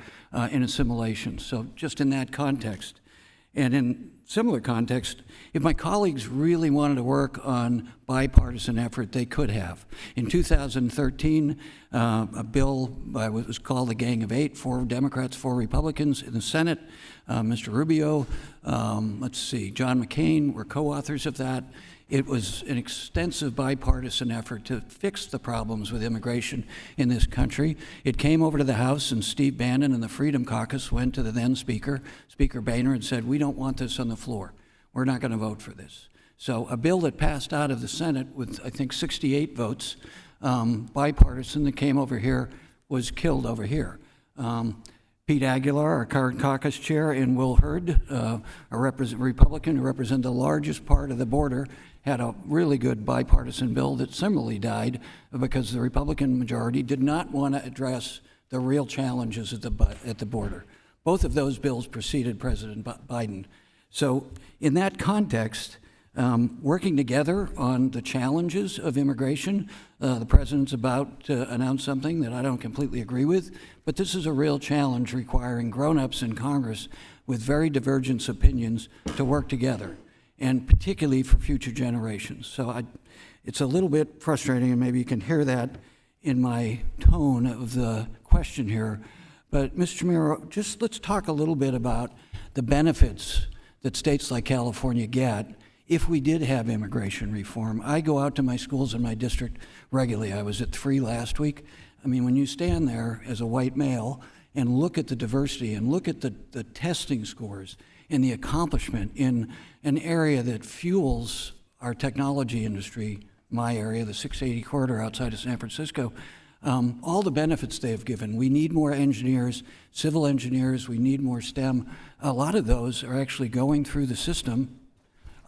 in assimilation. So just in that context. And in similar context, if my colleagues really wanted to work on bipartisan effort, they could have. In 2013, a bill was called the Gang of Eight, 4 Democrats, 4 Republicans in the Senate. Mr. Rubio, John McCain were co-authors of that. It was an extensive bipartisan effort to fix the problems with immigration in this country. It came over to the House, and Steve Bannon and the Freedom Caucus went to the then Speaker, Speaker Boehner, and said, "We don't want this on the floor. We're not going to vote for this." So a bill that passed out of the Senate with, I think, 68 votes, bipartisan, that came over here, was killed over here. Pete Aguilar, our current caucus chair, and Will Hurd, a Republican who represented the largest part of the border, had a really good bipartisan bill that similarly died because the Republican majority did not want to address the real challenges at the border. Both of those bills preceded President Biden. So in that context, working together on the challenges of immigration, the president's about to announce something that I don't completely agree with, but this is a real challenge requiring grown-ups in Congress with very divergent opinions to work together, and particularly for future generations. So it's a little bit frustrating, and maybe you can hear that in my tone of the question here. But Mr. Chamorro, just let's talk a little bit about the benefits that states like California get if we did have immigration reform. I go out to my schools in my district regularly. I was at 3 last week. I mean, when you stand there as a white male and look at the diversity and look at the testing scores and the accomplishment in an area that fuels our technology industry, my area, the 680 corridor outside of San Francisco, all the benefits they have given. We need more engineers, civil engineers, we need more STEM. A lot of those are actually going through the system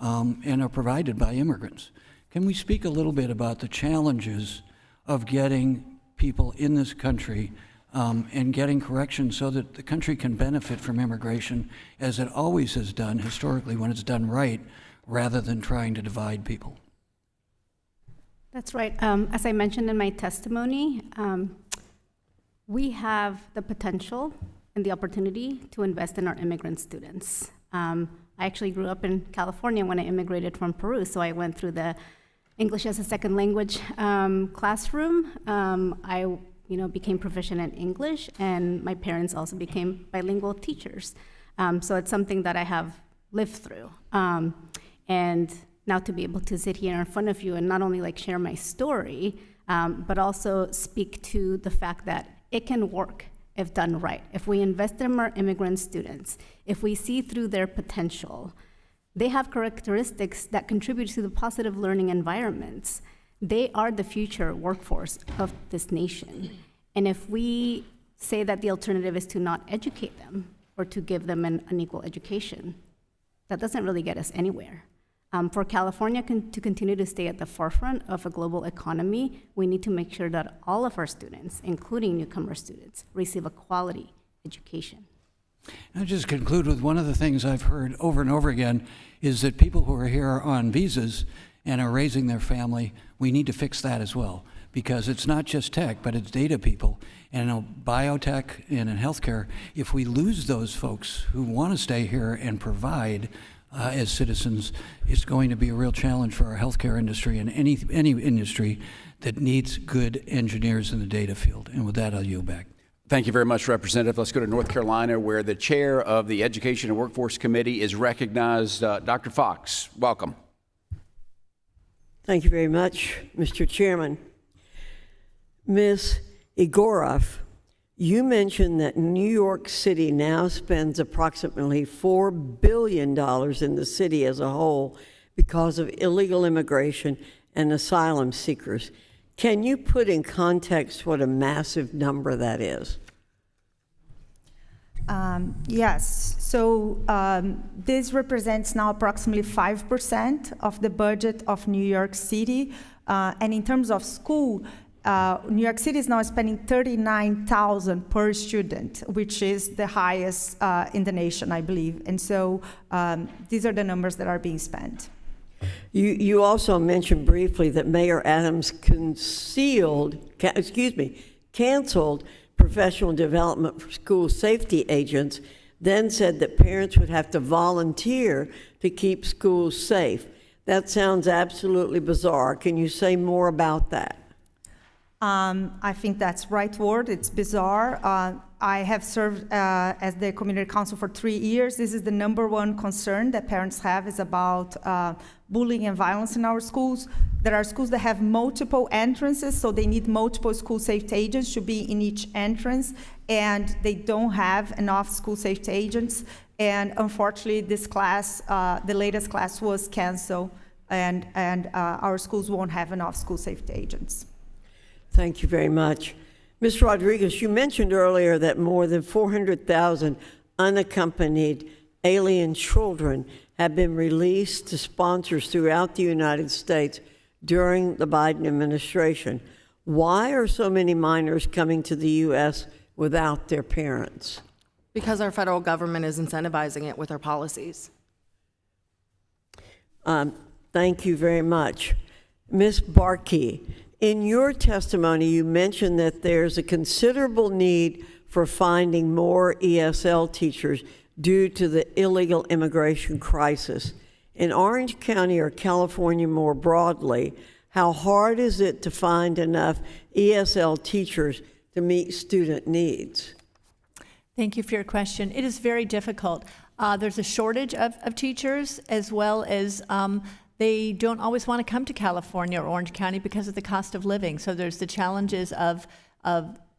and are provided by immigrants. Can we speak a little bit about the challenges of getting people in this country and getting corrections so that the country can benefit from immigration as it always has done historically when it's done right, rather than trying to divide people? That's right. As I mentioned in my testimony, we have the potential and the opportunity to invest in our immigrant students. I actually grew up in California when I immigrated from Peru, so I went through the English as a second language classroom. I became proficient in English, and my parents also became bilingual teachers. So it's something that I have lived through. And now to be able to sit here in front of you and not only share my story, but also speak to the fact that it can work. if done right. If we invest in our immigrant students, if we see through their potential, they have characteristics that contribute to the positive learning environments. They are the future workforce of this nation. And if we say that the alternative is to not educate them or to give them an unequal education, that doesn't really get us anywhere. For California to continue to stay at the forefront of a global economy, we need to make sure that all of our students, including newcomer students, receive a quality education. I'll just conclude with one of the things I've heard over and over again is that people who are here on visas and are raising their family, we need to fix that as well, because it's not just tech, but it's data people. And in biotech and in healthcare, if we lose those folks who want to stay here and provide as citizens, it's going to be a real challenge for our healthcare industry and any industry that needs good engineers in the data field. And with that, I'll yield back. Thank you very much, Representative. Let's go to North Carolina, where the chair of the Education and Workforce Committee is recognized. Dr. Foxx, welcome. Thank you very much, Mr. Chairman. Ms. Egorov, you mentioned that New York City now spends approximately $4 billion in the city as a whole because of illegal immigration and asylum seekers. Can you put in context what a massive number that is? Yes. So this represents now approximately 5% of the budget of New York City. And in terms of school, New York City is now spending $39,000 per student, which is the highest in the nation, I believe. And so these are the numbers that are being spent. You also mentioned briefly that Mayor Adams canceled professional development for school safety agents, then said that parents would have to volunteer to keep schools safe. That sounds absolutely bizarre. Can you say more about that? I think that's right word. It's bizarre. I have served as the community council for 3 years. This is the number one concern that parents have is about bullying and violence in our schools. There are schools that have multiple entrances, so they need multiple school safety agents to be in each entrance, and they don't have enough school safety agents. And unfortunately, this class, the latest class was canceled, and our schools won't have enough school safety agents. Thank you very much. Ms. Rodriguez, you mentioned earlier that more than 400,000 unaccompanied alien children have been released to sponsors throughout the United States during the Biden administration. Why are so many minors coming to the U.S. without their parents? Because our federal government is incentivizing it with our policies. Thank you very much. Ms. Barke, in your testimony, you mentioned that there's a considerable need for finding more ESL teachers due to the illegal immigration crisis. In Orange County or California more broadly, how hard is it to find enough ESL teachers to meet student needs? Thank you for your question. It is very difficult. There's a shortage of teachers, as well as they don't always want to come to California or Orange County because of the cost of living. So there's the challenges of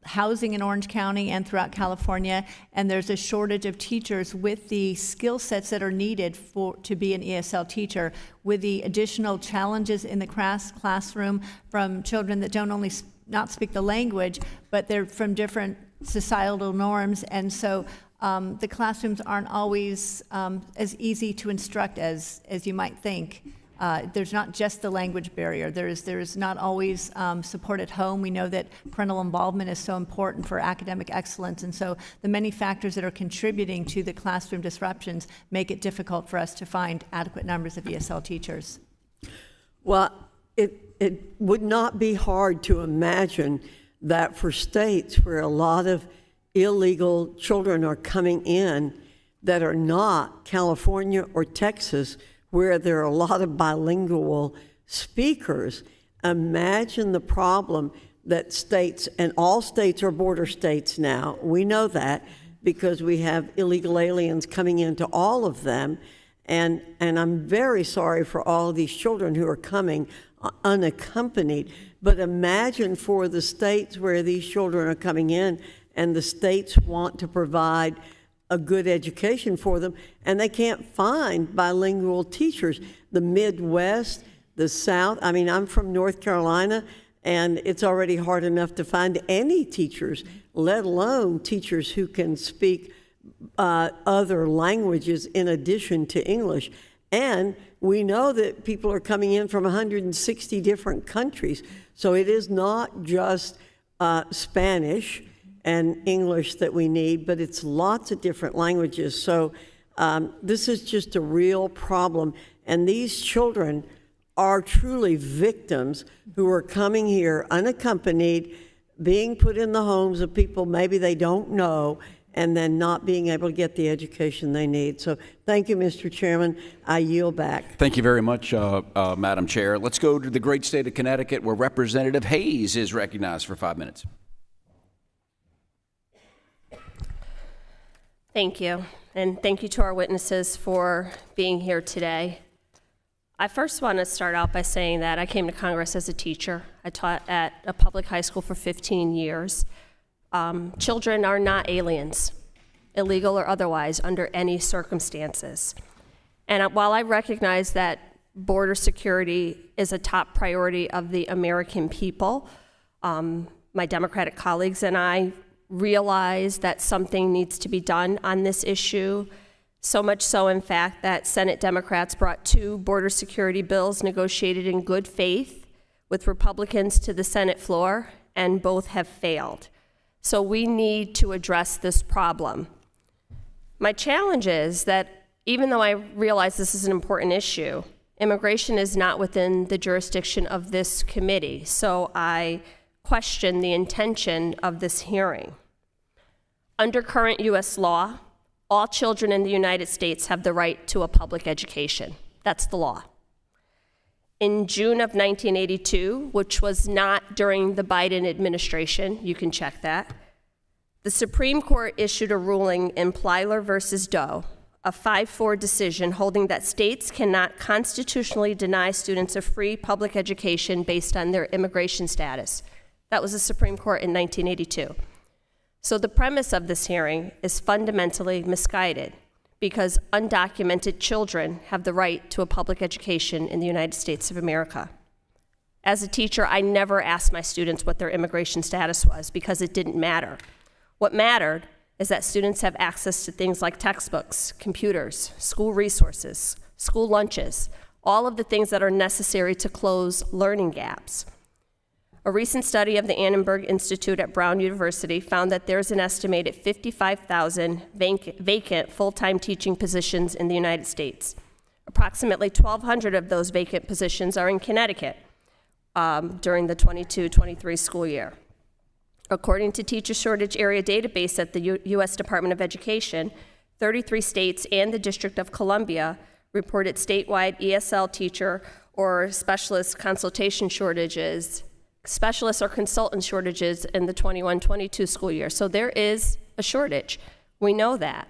housing in Orange County and throughout California, and there's a shortage of teachers with the skill sets that are needed to be an ESL teacher, with the additional challenges in the classroom from children that don't only not speak the language, but they're from different societal norms, and so the classrooms aren't always as easy to instruct as you might think. There's not just the language barrier. There's not always support at home. We know that parental involvement is so important for academic excellence, and so the many factors that are contributing to the classroom disruptions make it difficult for us to find adequate numbers of ESL teachers. Well, it would not be hard to imagine that for states where a lot of illegal children are coming in that are not California or Texas, where there are a lot of bilingual speakers, imagine the problem that states, and all states are border states now, we know that because we have illegal aliens coming into all of them, and I'm very sorry for all of these children who are coming unaccompanied, but imagine for the states where these children are coming in and the states want to provide a good education for them, and they can't find bilingual teachers. The Midwest, the South, I mean, I'm from North Carolina, and it's already hard enough to find any teachers, let alone teachers who can speak other languages in addition to English. And we know that people are coming in from 160 different countries. So it is not just Spanish and English that we need, but it's lots of different languages. So this is just a real problem. And these children are truly victims who are coming here unaccompanied, being put in the homes of people maybe they don't know, and then not being able to get the education they need. So thank you, Mr. Chairman. I yield back. Thank you very much, Madam Chair. Let's go to the great state of Connecticut, where Representative Hayes is recognized for 5 minutes. Thank you, and thank you to our witnesses for being here today. I first want to start out by saying that I came to Congress as a teacher. I taught at a public high school for 15 years. Children are not aliens, illegal or otherwise, under any circumstances. And while I recognize that border security is a top priority of the American people, my Democratic colleagues and I realize that something needs to be done on this issue. So much so, in fact, that Senate Democrats brought 2 border security bills negotiated in good faith with Republicans to the Senate floor, and both have failed. So we need to address this problem. My challenge is that even though I realize this is an important issue, immigration is not within the jurisdiction of this committee. So I question the intention of this hearing. Under current U.S. law, all children in the United States have the right to a public education. That's the law. In June of 1982, which was not during the Biden administration, you can check that, the Supreme Court issued a ruling in Plyler versus Doe, a 5-4 decision holding that states cannot constitutionally deny students a free public education based on their immigration status. That was the Supreme Court in 1982. So the premise of this hearing is fundamentally misguided because undocumented children have the right to a public education in the United States of America. As a teacher, I never asked my students what their immigration status was because it didn't matter. What mattered is that students have access to things like textbooks, computers, school resources, school lunches, all of the things that are necessary to close learning gaps. A recent study of the Annenberg Institute at Brown University found that there's an estimated 55,000 vacant full-time teaching positions in the United States. Approximately 1,200 of those vacant positions are in Connecticut during the 22-23 school year. According to Teacher Shortage Area Database at the U.S. Department of Education, 33 states and the District of Columbia reported statewide ESL teacher or specialist consultation shortages, specialists or consultant shortages in the 21-22 school year. So there is a shortage. We know that.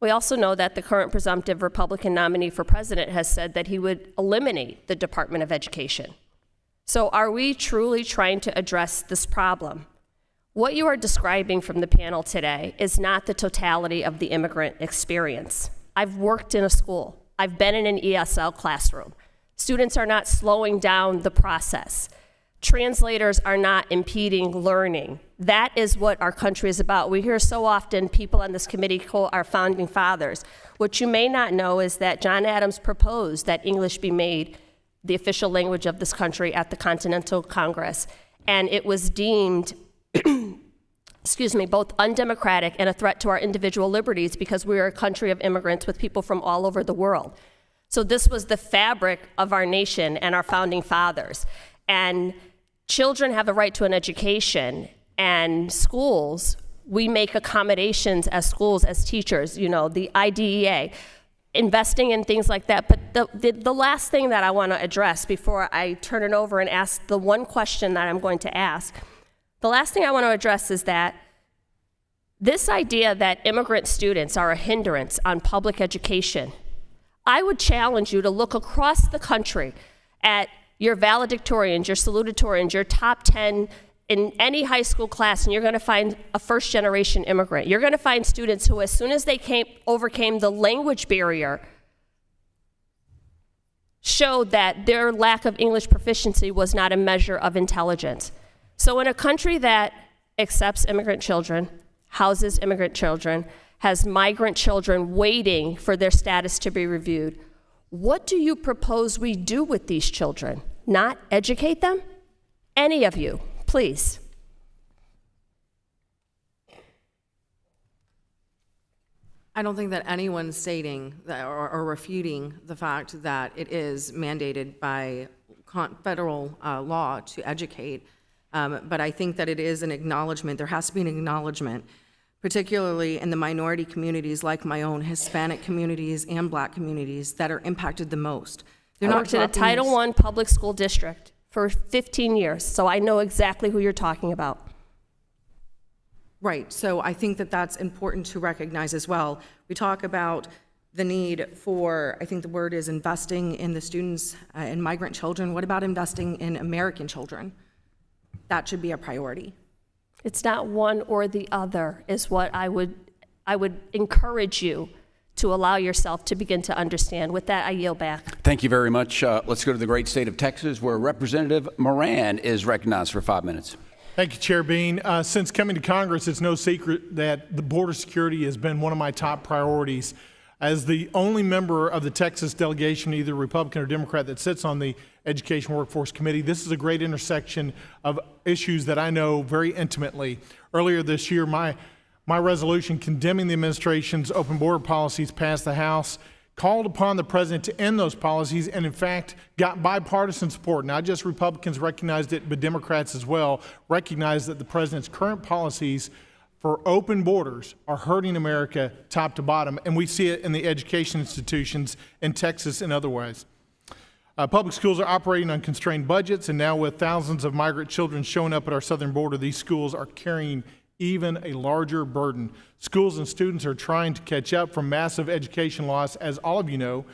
We also know that the current presumptive Republican nominee for president has said that he would eliminate the Department of Education. So are we truly trying to address this problem? What you are describing from the panel today is not the totality of the immigrant experience. I've worked in a school. I've been in an ESL classroom. Students are not slowing down the process. Translators are not impeding learning. That is what our country is about. We hear so often people on this committee quote our founding fathers. What you may not know is that John Adams proposed that English be made the official language of this country at the Continental Congress, and it was deemed both undemocratic and a threat to our individual liberties because we are a country of immigrants with people from all over the world. So this was the fabric of our nation and our founding fathers. And children have a right to an education, and schools, we make accommodations as schools, as teachers, you know, the IDEA, investing in things like that. But the last thing that I want to address before I turn it over and ask the one question that I'm going to ask, the last thing I want to address is that this idea that immigrant students are a hindrance on public education, I would challenge you to look across the country at your valedictorians, your salutatorians, your top 10 in any high school class, and you're going to find a first-generation immigrant. You're going to find students who, as soon as they overcame the language barrier, showed that their lack of English proficiency was not a measure of intelligence. So in a country that accepts immigrant children, houses immigrant children, has migrant children waiting for their status to be reviewed, what do you propose we do with these children? Not educate them? Any of you, please. I don't think that anyone's stating that or refuting the fact that it is mandated by federal law to educate, but I think that it is an acknowledgement. There has to be an acknowledgement, particularly in the minority communities like my own, Hispanic communities and Black communities that are impacted the most. I worked in a Title I public school district for 15 years, so I know exactly who you're talking about. Right, so I think that that's important to recognize as well. We talk about the need for, I think the word is investing in the students and migrant children. What about investing in American children? That should be a priority. It's not one or the other, is what I would encourage you to allow yourself to begin to understand. With that, I yield back. Thank you very much. Let's go to the great state of Texas, where Representative Moran is recognized for 5 minutes. Thank you, Chair Bean. Since coming to Congress, it's no secret that the border security has been one of my top priorities. As the only member of the Texas delegation, either Republican or Democrat, that sits on the Education Workforce Committee, this is a great intersection of issues that I know very intimately. Earlier this year, my resolution condemning the administration's open border policies passed the House, called upon the president to end those policies, and in fact got bipartisan support. Not just Republicans recognized it, but Democrats as well recognized that the president's current policies for open borders are hurting America top to bottom, and we see it in the education institutions in Texas and other ways. Public schools are operating on constrained budgets, and now with thousands of migrant children showing up at our southern border, these schools are carrying even a larger burden. Schools and students are trying to catch up from massive education loss, as all of you know,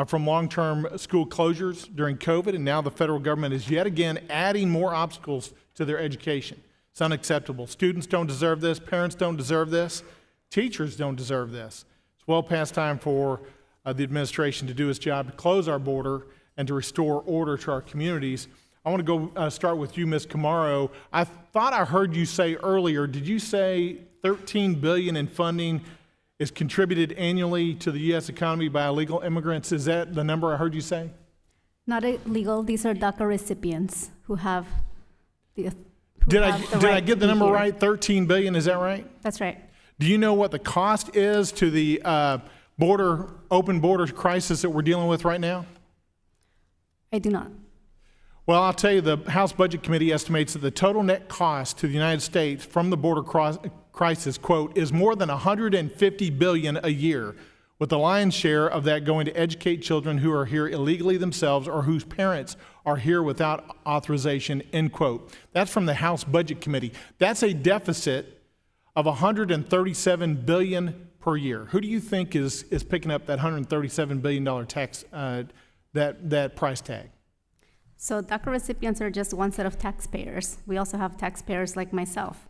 from long-term school closures during COVID, and now the federal government is yet again adding more obstacles to their education. It's unacceptable. Students don't deserve this. Parents don't deserve this. Teachers don't deserve this. It's well past time for the administration to do its job to close our border and to restore order to our communities. I want to go start with you, Ms. Chamorro. I thought I heard you say earlier, did you say $13 billion in funding is contributed annually to the U.S. economy by illegal immigrants? Is that the number I heard you say? Not illegal, these are DACA recipients who have the Did I get the number right? 13 billion, is that right? That's right. Do you know what the cost is to the open border crisis that we're dealing with right now? I do not. Well, I'll tell you, the House Budget Committee estimates that the total net cost to the United States from the border crisis, quote, is more than $150 billion a year, with the lion's share of that going to educate children who are here illegally themselves or whose parents are here without authorization, end quote. That's from the House Budget Committee. That's a deficit of $137 billion per year. Who do you think is picking up that $137 billion tax, that price tag? So DACA recipients are just one set of taxpayers. We also have taxpayers like myself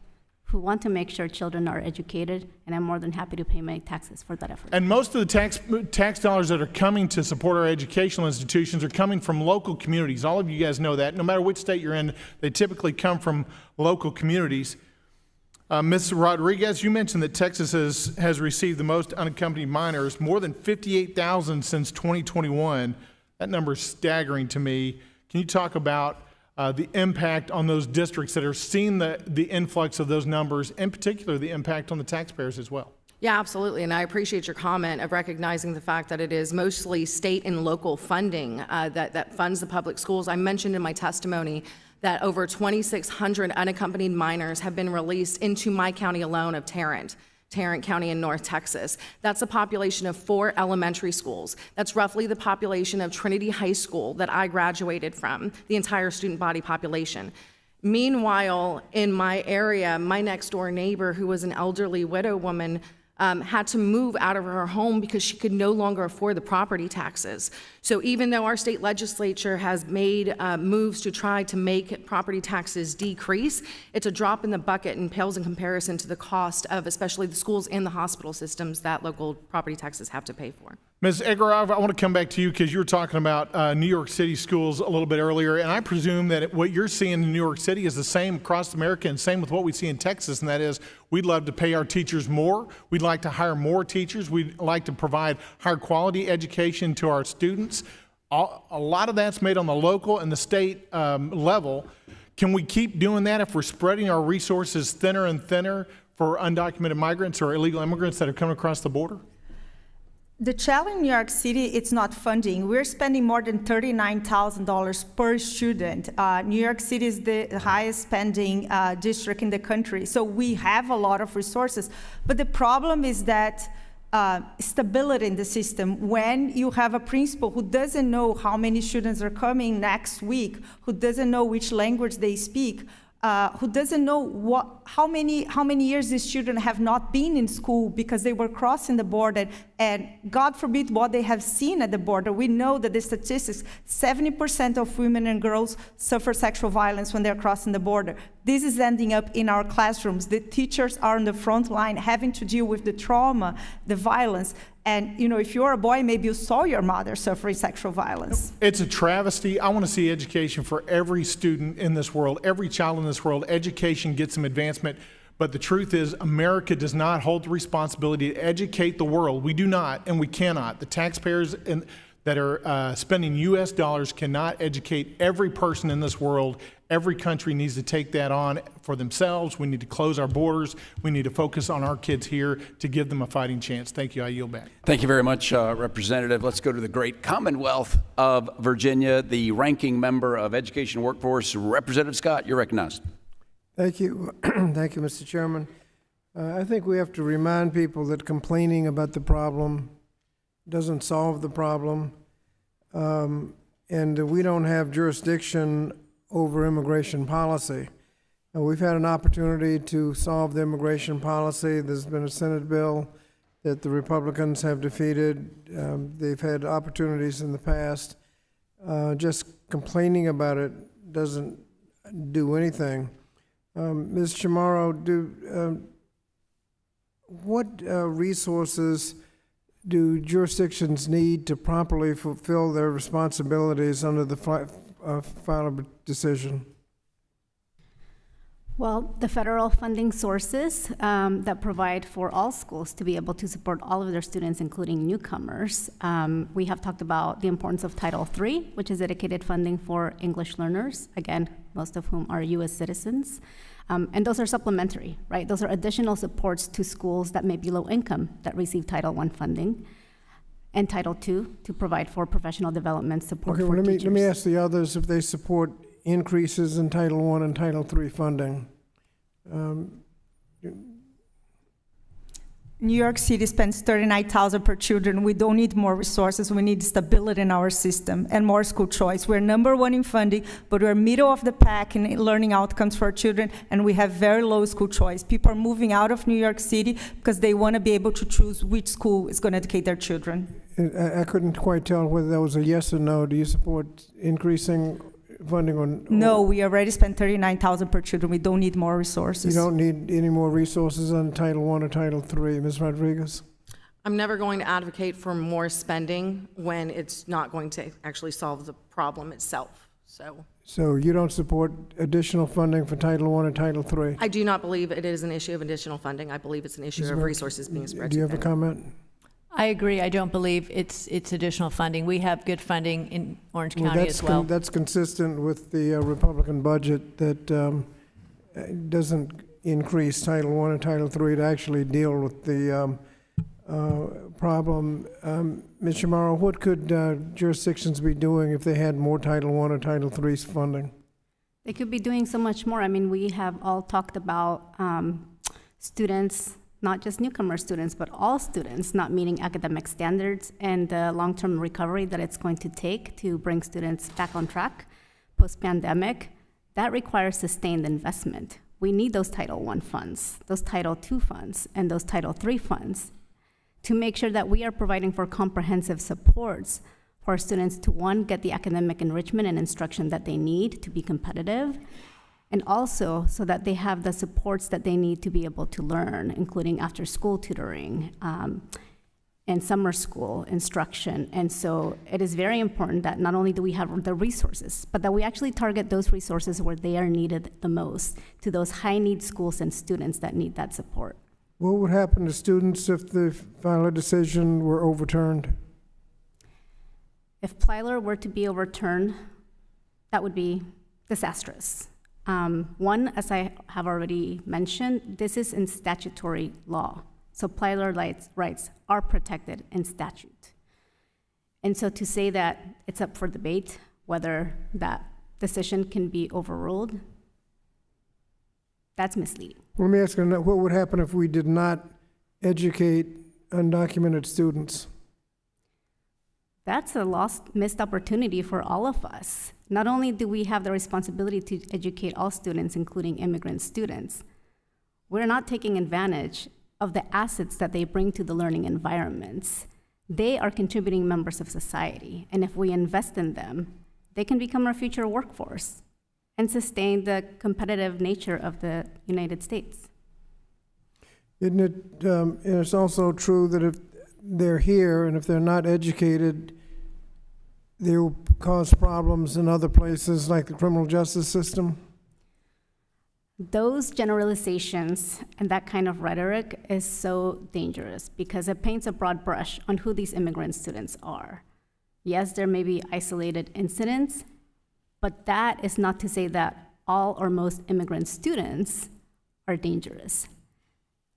who want to make sure children are educated, and I'm more than happy to pay my taxes for that effort. And most of the tax dollars that are coming to support our educational institutions are coming from local communities. All of you guys know that. No matter which state you're in, they typically come from local communities. Ms. Rodriguez, you mentioned that Texas has received the most unaccompanied minors, more than 58,000 since 2021. That number is staggering to me. Can you talk about the impact on those districts that are seeing the influx of those numbers, in particular the impact on the taxpayers as well? Yeah, absolutely, and I appreciate your comment of recognizing the fact that it is mostly state and local funding that funds the public schools. I mentioned in my testimony that over 2,600 unaccompanied minors have been released into my county alone of Tarrant County in North Texas. That's a population of 4 elementary schools. That's roughly the population of Trinity High School that I graduated from, the entire student body population. Meanwhile, in my area, my next door neighbor, who was an elderly widow woman, had to move out of her home because she could no longer afford the property taxes. So even though our state legislature has made moves to try to make property taxes decrease, it's a drop in the bucket and pales in comparison to the cost of especially the schools and the hospital systems that local property taxes have to pay for. Ms. Egorov, I want to come back to you because you were talking about New York City schools a little bit earlier, and I presume that what you're seeing in New York City is the same across America and same with what we see in Texas, and that is we'd love to pay our teachers more. We'd like to hire more teachers. We'd like to provide higher quality education to our students. A lot of that's made on the local and the state level. Can we keep doing that if we're spreading our resources thinner and thinner for undocumented migrants or illegal immigrants that are coming across the border? The challenge in New York City, it's not funding. We're spending more than $39,000 per student. New York City is the highest spending district in the country. So we have a lot of resources. But the problem is that stability in the system. When you have a principal who doesn't know how many students are coming next week, who doesn't know which language they speak, who doesn't know how many years these children have not been in school because they were crossing the border, and God forbid what they have seen at the border. We know that the statistics, 70% of women and girls suffer sexual violence when they're crossing the border. This is ending up in our classrooms. The teachers are on the front line having to deal with the trauma, the violence. And if you're a boy, maybe you saw your mother suffering sexual violence. It's a travesty. I want to see education for every student in this world, every child in this world. Education gets some advancement. But the truth is, America does not hold the responsibility to educate the world. We do not, and we cannot. The taxpayers that are spending U.S. dollars cannot educate every person in this world. Every country needs to take that on for themselves. We need to close our borders. We need to focus on our kids here to give them a fighting chance. Thank you. I yield back. Thank you very much, Representative. Let's go to the great Commonwealth of Virginia, the ranking member of Education and Workforce, Representative Scott. You're recognized. Thank you. Thank you, Mr. Chairman. I think we have to remind people that complaining about the problem doesn't solve the problem, and we don't have jurisdiction over immigration policy. We've had an opportunity to solve the immigration policy. There's been a Senate bill that the Republicans have defeated. They've had opportunities in the past. Just complaining about it doesn't do anything. Ms. Chamorro, what resources do jurisdictions need to properly fulfill their responsibilities under the final decision? Well, the federal funding sources that provide for all schools to be able to support all of their students, including newcomers. We have talked about the importance of Title III, which is dedicated funding for English learners, again, most of whom are U.S. citizens. And those are supplementary, right? Those are additional supports to schools that may be low income that receive Title I funding, and Title II to provide for professional development support for teachers. Let me ask the others if they support increases in Title I and Title III funding. New York City spends $39,000 per children. We don't need more resources. We need stability in our system and more school choice. We're number one in funding, but we're middle of the pack in learning outcomes for our children, and we have very low school choice. People are moving out of New York City because they want to be able to choose which school is going to educate their children. I couldn't quite tell whether that was a yes or no. Do you support increasing funding on? No, we already spent $39,000 per children. We don't need more resources. You don't need any more resources on Title I or Title III. Ms. Rodriguez? I'm never going to advocate for more spending when it's not going to actually solve the problem itself. So you don't support additional funding for Title I or Title III? I do not believe it is an issue of additional funding. I believe it's an issue of resources being spread. Do you have a comment? I agree. I don't believe it's additional funding. We have good funding in Orange County as well. That's consistent with the Republican budget that doesn't increase Title I and Title III to actually deal with the problem. Ms. Chamorro, what could jurisdictions be doing if they had more Title I or Title III funding? They could be doing so much more. I mean, we have all talked about students, not just newcomer students, but all students not meeting academic standards and the long-term recovery that it's going to take to bring students back on track post-pandemic. That requires sustained investment. we need those Title I funds, those Title II funds, and those Title III funds to make sure that we are providing for comprehensive supports for our students to, one, get the academic enrichment and instruction that they need to be competitive, and also so that they have the supports that they need to be able to learn, including after-school tutoring and summer school instruction. And so it is very important that not only do we have the resources, but that we actually target those resources where they are needed the most, to those high-need schools and students that need that support. What would happen to students if the final decision were overturned? If Plyler were to be overturned, that would be disastrous. One, as I have already mentioned, this is in statutory law. So Plyler rights are protected in statute. And so to say that it's up for debate whether that decision can be overruled, that's misleading. Let me ask you, what would happen if we did not educate undocumented students? That's a missed opportunity for all of us. Not only do we have the responsibility to educate all students, including immigrant students, we're not taking advantage of the assets that they bring to the learning environments. They are contributing members of society, and if we invest in them, they can become our future workforce and sustain the competitive nature of the United States. Isn't it, and it's also true that if they're here and if they're not educated, they will cause problems in other places like the criminal justice system? Those generalizations and that kind of rhetoric is so dangerous because it paints a broad brush on who these immigrant students are. Yes, there may be isolated incidents, but that is not to say that all or most immigrant students are dangerous.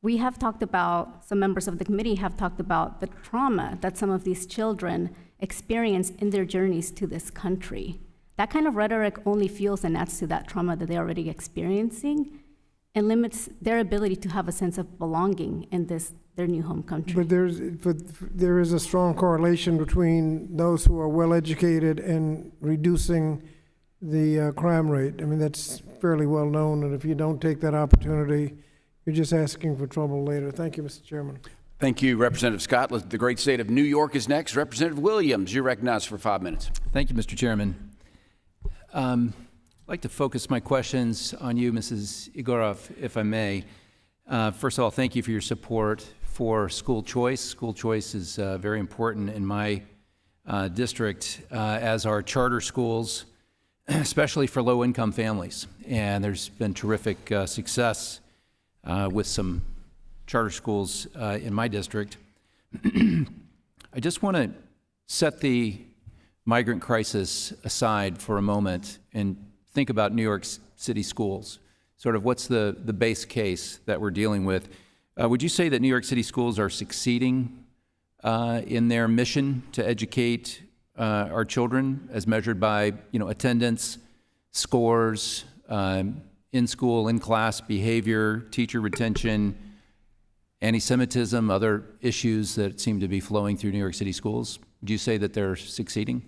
We have talked about, some members of the committee have talked about the trauma that some of these children experience in their journeys to this country. That kind of rhetoric only fuels and adds to that trauma that they're already experiencing and limits their ability to have a sense of belonging in their new home country. But there is a strong correlation between those who are well-educated and reducing the crime rate. I mean, that's fairly well known, and if you don't take that opportunity, you're just asking for trouble later. Thank you, Mr. Chairman. Thank you, Representative Scott. The great state of New York is next. Representative Williams, you're recognized for 5 minutes. Thank you, Mr. Chairman. I'd like to focus my questions on you, Mrs. Egorov, if I may. First of all, thank you for your support for school choice. School choice is very important in my district, as are charter schools, especially for low-income families. And there's been terrific success with some charter schools in my district. I just want to set the migrant crisis aside for a moment and think about New York City schools. Sort of what's the base case that we're dealing with? Would you say that New York City schools are succeeding in their mission to educate our children as measured by, attendance, scores, in-school, in-class behavior, teacher retention, anti-Semitism, other issues that seem to be flowing through New York City schools? Would you say that they're succeeding?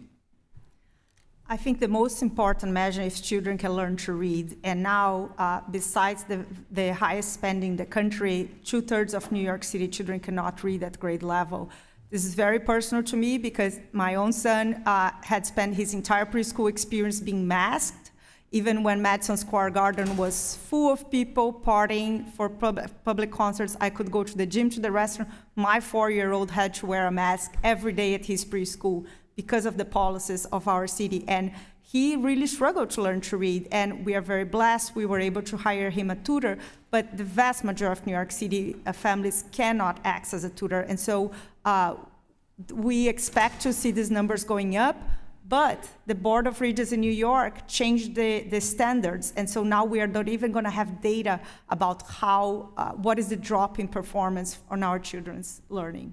I think the most important measure is children can learn to read. And now, besides the highest spending in the country, 2/3 of New York City children cannot read at grade level. This is very personal to me because my own son had spent his entire preschool experience being masked. Even when Madison Square Garden was full of people partying for public concerts, I could go to the gym, to the restaurant. My 4-year-old had to wear a mask every day at his preschool because of the policies of our city. And he really struggled to learn to read. And we are very blessed. We were able to hire him a tutor. But the vast majority of New York City families cannot access a tutor. And so we expect to see these numbers going up. But the Board of Regents in New York changed the standards, and so now we are not even going to have data about what is the drop in performance on our children's learning.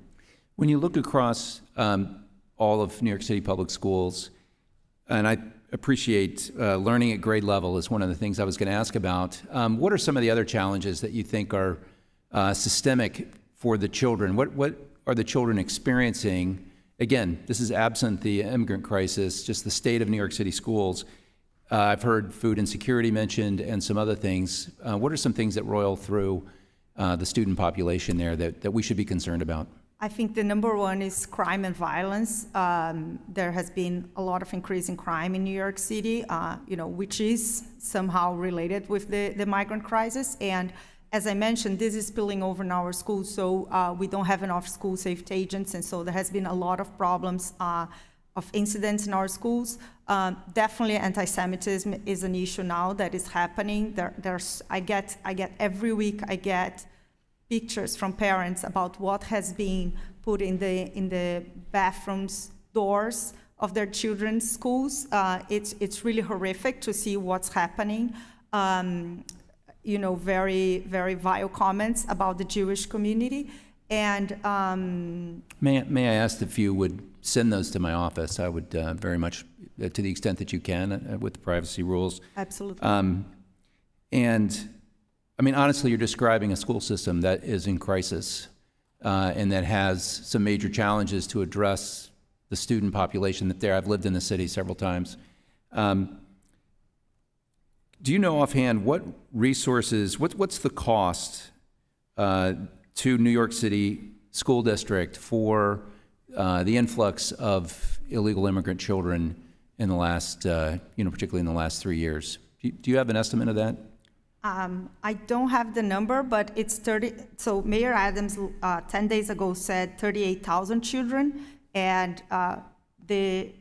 When you look across all of New York City public schools, and I appreciate learning at grade level is one of the things I was going to ask about, what are some of the other challenges that you think are systemic for the children? What are the children experiencing? Again, this is absent the immigrant crisis, just the state of New York City schools. I've heard food insecurity mentioned and some other things. What are some things that roil through the student population there that we should be concerned about? I think the number one is crime and violence. There has been a lot of increase in crime in New York City, which is somehow related with the migrant crisis. And as I mentioned, this is spilling over in our schools, so we don't have enough school safety agents, and so there has been a lot of problems of incidents in our schools. Definitely anti-Semitism is an issue now that is happening. I get every week, I get pictures from parents about what has been put in the bathrooms doors of their children's schools. It's really horrific to see what's happening. Very, very vile comments about the Jewish community. And may I ask if you would send those to my office? I would very much, to the extent that you can, with the privacy rules. Absolutely. And I mean, honestly, you're describing a school system that is in crisis and that has some major challenges to address the student population that there. I've lived in the city several times. Do you know offhand what resources, what's the cost to New York City School District for the influx of illegal immigrant children in the last, particularly in the last 3 years? Do you have an estimate of that? I don't have the number, but it's 30. So Mayor Adams 10 days ago said 38,000 children, and the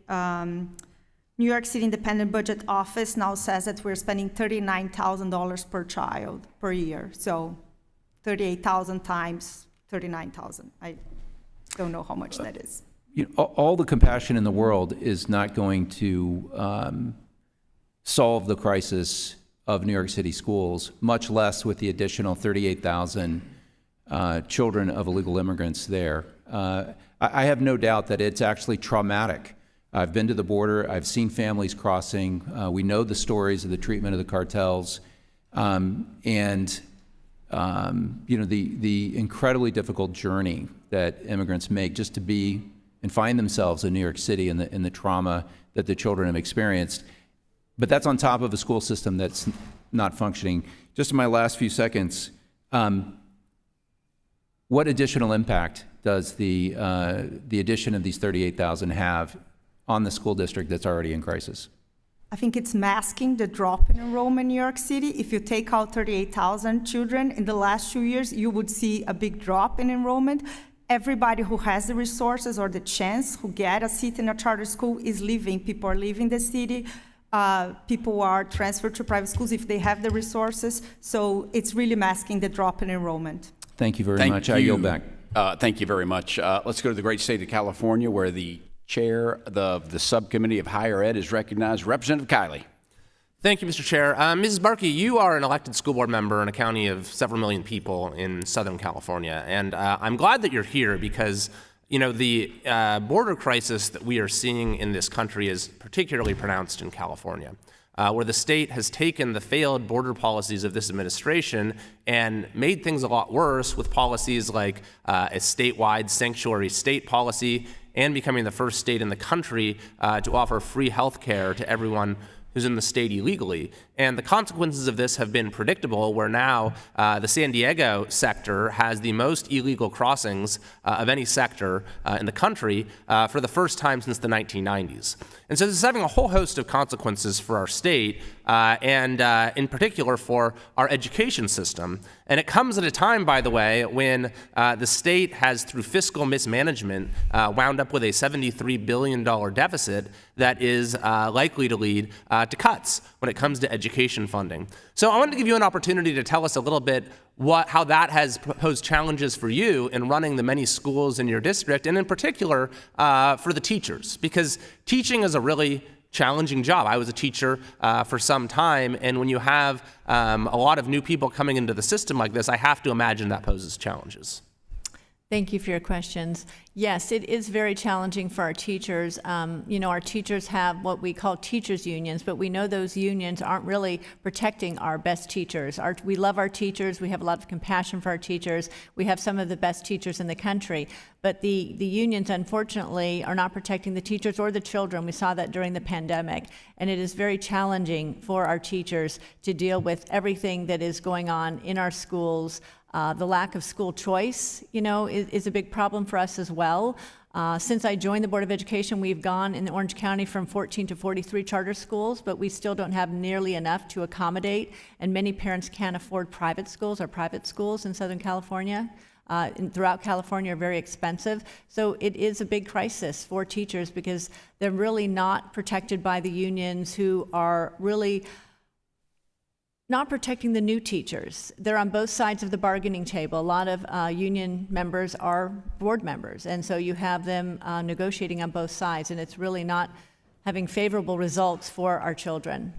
New York City Independent Budget Office now says that we're spending $39,000 per child per year. So 38,000 times 39,000. I don't know how much that is. All the compassion in the world is not going to solve the crisis of New York City schools, much less with the additional 38,000 children of illegal immigrants there. I have no doubt that it's actually traumatic. I've been to the border. I've seen families crossing. We know the stories of the treatment of the cartels, and the incredibly difficult journey that immigrants make just to be and find themselves in New York City and the trauma that the children have experienced. But that's on top of a school system that's not functioning. Just in my last few seconds, what additional impact does the addition of these 38,000 have on the school district that's already in crisis? I think it's masking the drop in enrollment in New York City. If you take out 38,000 children in the last 2 years, you would see a big drop in enrollment. Everybody who has the resources or the chance who get a seat in a charter school is leaving. People are leaving the city. People are transferred to private schools if they have the resources. So it's really masking the drop in enrollment. Thank you very much. I yield back. Thank you very much. Let's go to the great state of California, where the chair of the Subcommittee of Higher Ed is recognized. Representative Kiley. Thank you, Mr. Chair. Mrs. Barke, you are an elected school board member in a county of several million people in Southern California, and I'm glad that you're here because the border crisis that we are seeing in this country is particularly pronounced in California, where the state has taken the failed border policies of this administration and made things a lot worse with policies like a statewide sanctuary state policy and becoming the first state in the country to offer free health care to everyone who's in the state illegally. And the consequences of this have been predictable, where now the San Diego sector has the most illegal crossings of any sector in the country for the first time since the 1990s. And so this is having a whole host of consequences for our state and in particular for our education system. And it comes at a time, by the way, when the state has, through fiscal mismanagement, wound up with a $73 billion deficit that is likely to lead to cuts when it comes to education funding. So I wanted to give you an opportunity to tell us a little bit how that has posed challenges for you in running the many schools in your district, and in particular for the teachers, because teaching is a really challenging job. I was a teacher for some time, and when you have a lot of new people coming into the system like this, I have to imagine that poses challenges. Thank you for your questions. Yes, it is very challenging for our teachers. Our teachers have what we call teachers' unions, but we know those unions aren't really protecting our best teachers. We love our teachers. We have a lot of compassion for our teachers. We have some of the best teachers in the country. But the unions, unfortunately, are not protecting the teachers or the children. We saw that during the pandemic. And it is very challenging for our teachers to deal with everything that is going on in our schools. The lack of school choice, is a big problem for us as well. Since I joined the Board of Education, we've gone in Orange County from 14 to 43 charter schools, but we still don't have nearly enough to accommodate, and many parents can't afford private schools. Our private schools in Southern California, and throughout California, are very expensive. So it is a big crisis for teachers because they're really not protected by the unions, who are really not protecting the new teachers. They're on both sides of the bargaining table. A lot of union members are board members, and so you have them negotiating on both sides, and it's really not having favorable results for our children.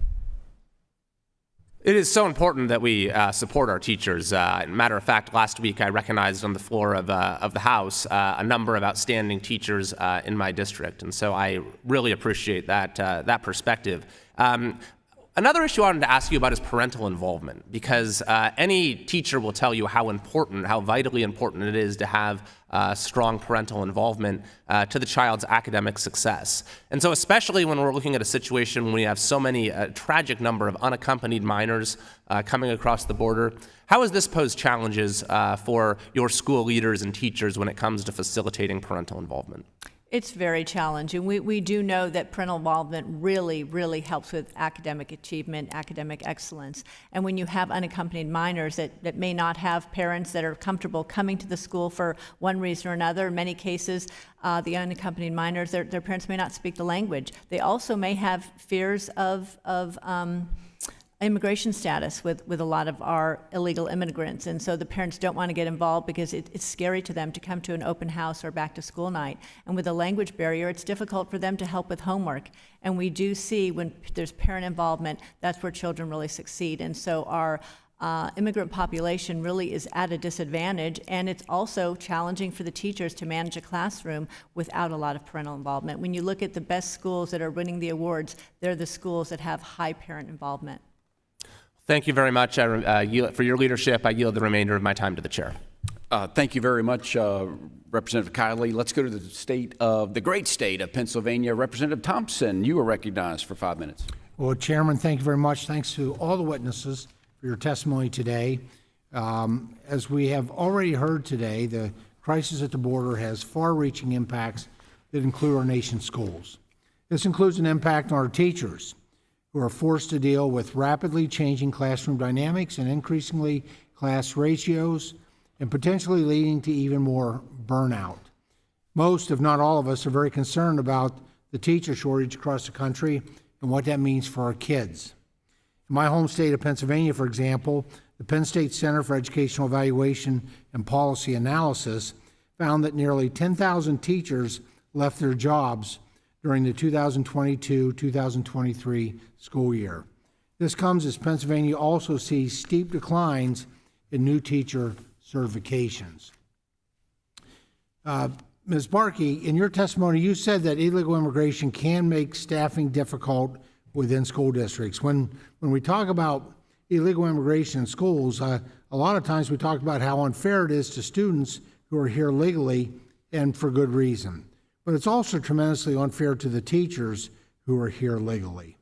It is so important that we support our teachers. Matter of fact, last week I recognized on the floor of the House a number of outstanding teachers in my district, and so I really appreciate that perspective. Another issue I wanted to ask you about is parental involvement, because any teacher will tell you how vitally important it is to have strong parental involvement to the child's academic success. And so especially when we're looking at a situation when we have so many tragic number of unaccompanied minors coming across the border, how has this posed challenges for your school leaders and teachers when it comes to facilitating parental involvement? It's very challenging. We do know that parental involvement really, really helps with academic achievement, academic excellence. And when you have unaccompanied minors that may not have parents that are comfortable coming to the school for one reason or another, in many cases, the unaccompanied minors, their parents may not speak the language. They also may have fears of immigration status with a lot of our illegal immigrants, and so the parents don't want to get involved because it's scary to them to come to an open house or back to school night. And with a language barrier, it's difficult for them to help with homework. And we do see when there's parent involvement, that's where children really succeed. And so our immigrant population really is at a disadvantage, and it's also challenging for the teachers to manage a classroom without a lot of parental involvement. When you look at the best schools that are winning the awards, they're the schools that have high parent involvement. Thank you very much for your leadership. I yield the remainder of my time to the chair. Thank you very much, Representative Kiley. Let's go to the great state of Pennsylvania. Representative Thompson, you are recognized for 5 minutes. Well, Chairman, thank you very much. Thanks to all the witnesses for your testimony today. As we have already heard today, the crisis at the border has far-reaching impacts that include our nation's schools. This includes an impact on our teachers, who are forced to deal with rapidly changing classroom dynamics and increasingly class ratios, and potentially leading to even more burnout. Most, if not all of us, are very concerned about the teacher shortage across the country and what that means for our kids. In my home state of Pennsylvania, for example, the Penn State Center for Educational Evaluation and Policy Analysis found that nearly 10,000 teachers left their jobs during the 2022-2023 school year. This comes as Pennsylvania also sees steep declines in new teacher certifications. Ms. Barke, in your testimony, you said that illegal immigration can make staffing difficult within school districts. When we talk about illegal immigration in schools, a lot of times we talk about how unfair it is to students who are here legally and for good reason. But it's also tremendously unfair to the teachers who are here legally.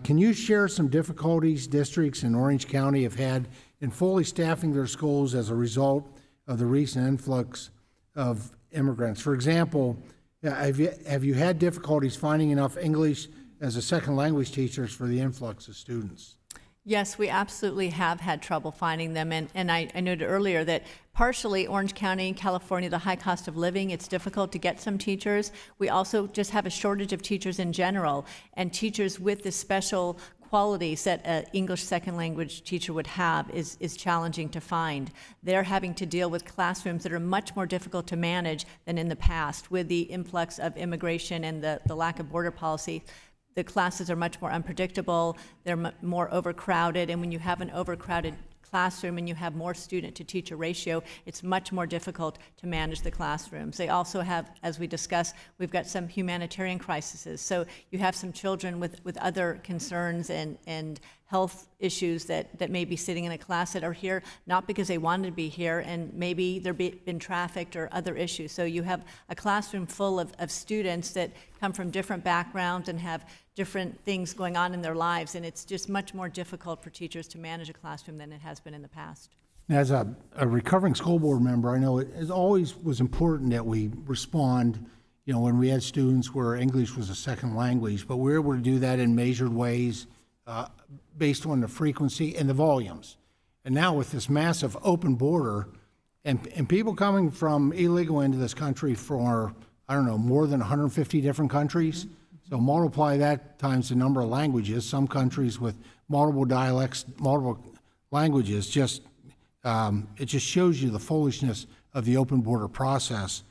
Can you share some difficulties districts in Orange County have had in fully staffing their schools as a result of the recent influx of immigrants? For example, have you had difficulties finding enough English as a second language teachers for the influx of students? Yes, we absolutely have had trouble finding them, and I noted earlier that partially Orange County, California, the high cost of living, it's difficult to get some teachers. We also just have a shortage of teachers in general, and teachers with the special qualities that an English second language teacher would have is challenging to find. They're having to deal with classrooms that are much more difficult to manage than in the past. With the influx of immigration and the lack of border policy, the classes are much more unpredictable, they're more overcrowded, and when you have an overcrowded classroom and you have more student to teacher ratio, it's much more difficult to manage the classrooms. They also have, as we discussed, we've got some humanitarian crises. So you have some children with other concerns and health issues that may be sitting in a class that are here not because they wanted to be here, and maybe they're been trafficked or other issues. So you have a classroom full of students that come from different backgrounds and have different things going on in their lives, and it's just much more difficult for teachers to manage a classroom than it has been in the past. As a recovering school board member, I know it always was important that we respond, when we had students where English was a second language, but we were able to do that in measured ways based on the frequency and the volumes. And now with this massive open border and people coming from illegal into this country for, more than 150 different countries. So multiply that times the number of languages. Some countries with multiple dialects, multiple languages, it just shows you the foolishness of the open border process.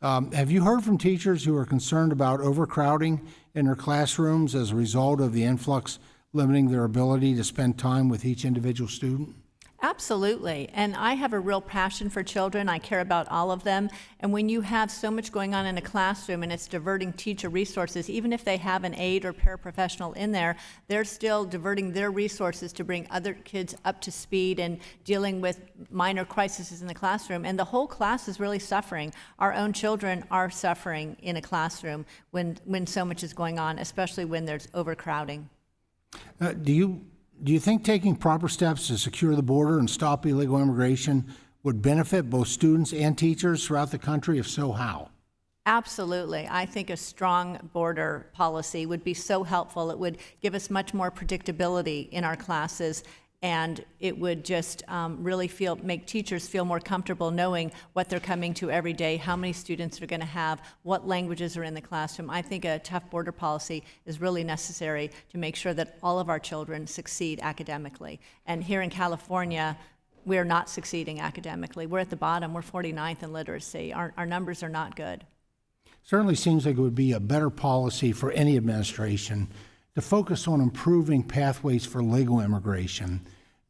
Have you heard from teachers who are concerned about overcrowding in their classrooms as a result of the influx limiting their ability to spend time with each individual student? Absolutely. And I have a real passion for children. I care about all of them. And when you have so much going on in a classroom and it's diverting teacher resources, even if they have an aide or paraprofessional in there, they're still diverting their resources to bring other kids up to speed and dealing with minor crises in the classroom. And the whole class is really suffering. Our own children are suffering in a classroom when so much is going on, especially when there's overcrowding. Do you think taking proper steps to secure the border and stop illegal immigration would benefit both students and teachers throughout the country? If so, how? Absolutely. I think a strong border policy would be so helpful. It would give us much more predictability in our classes, and it would just really make teachers feel more comfortable knowing what they're coming to every day, how many students they're going to have, what languages are in the classroom. I think a tough border policy is really necessary to make sure that all of our children succeed academically. And here in California, we're not succeeding academically. We're at the bottom. We're 49th in literacy. Our numbers are not good. Certainly seems like it would be a better policy for any administration to focus on improving pathways for legal immigration,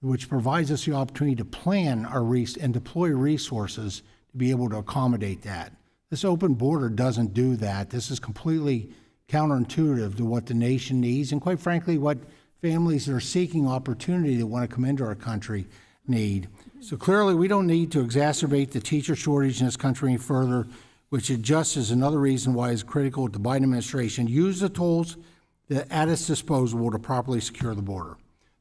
which provides us the opportunity to plan and deploy resources to be able to accommodate that. This open border doesn't do that. This is completely counterintuitive to what the nation needs, and quite frankly, what families that are seeking opportunity that want to come into our country need. So clearly, we don't need to exacerbate the teacher shortage in this country any further, which is just is another reason why it's critical that the Biden administration use the tools at its disposal to properly secure the border.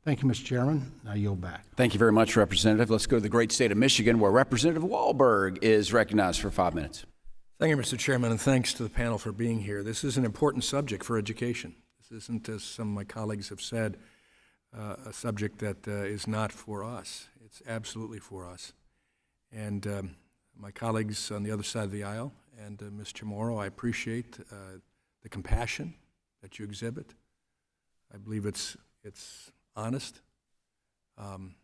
Thank you, Mr. Chairman. I yield back. Thank you very much, Representative. Let's go to the great state of Michigan, where Representative Walberg is recognized for 5 minutes. Thank you, Mr. Chairman, and thanks to the panel for being here. This is an important subject for education. This isn't, as some of my colleagues have said, a subject that is not for us. It's absolutely for us. And my colleagues on the other side of the aisle and Ms. Chamorro, I appreciate the compassion that you exhibit. I believe it's honest, and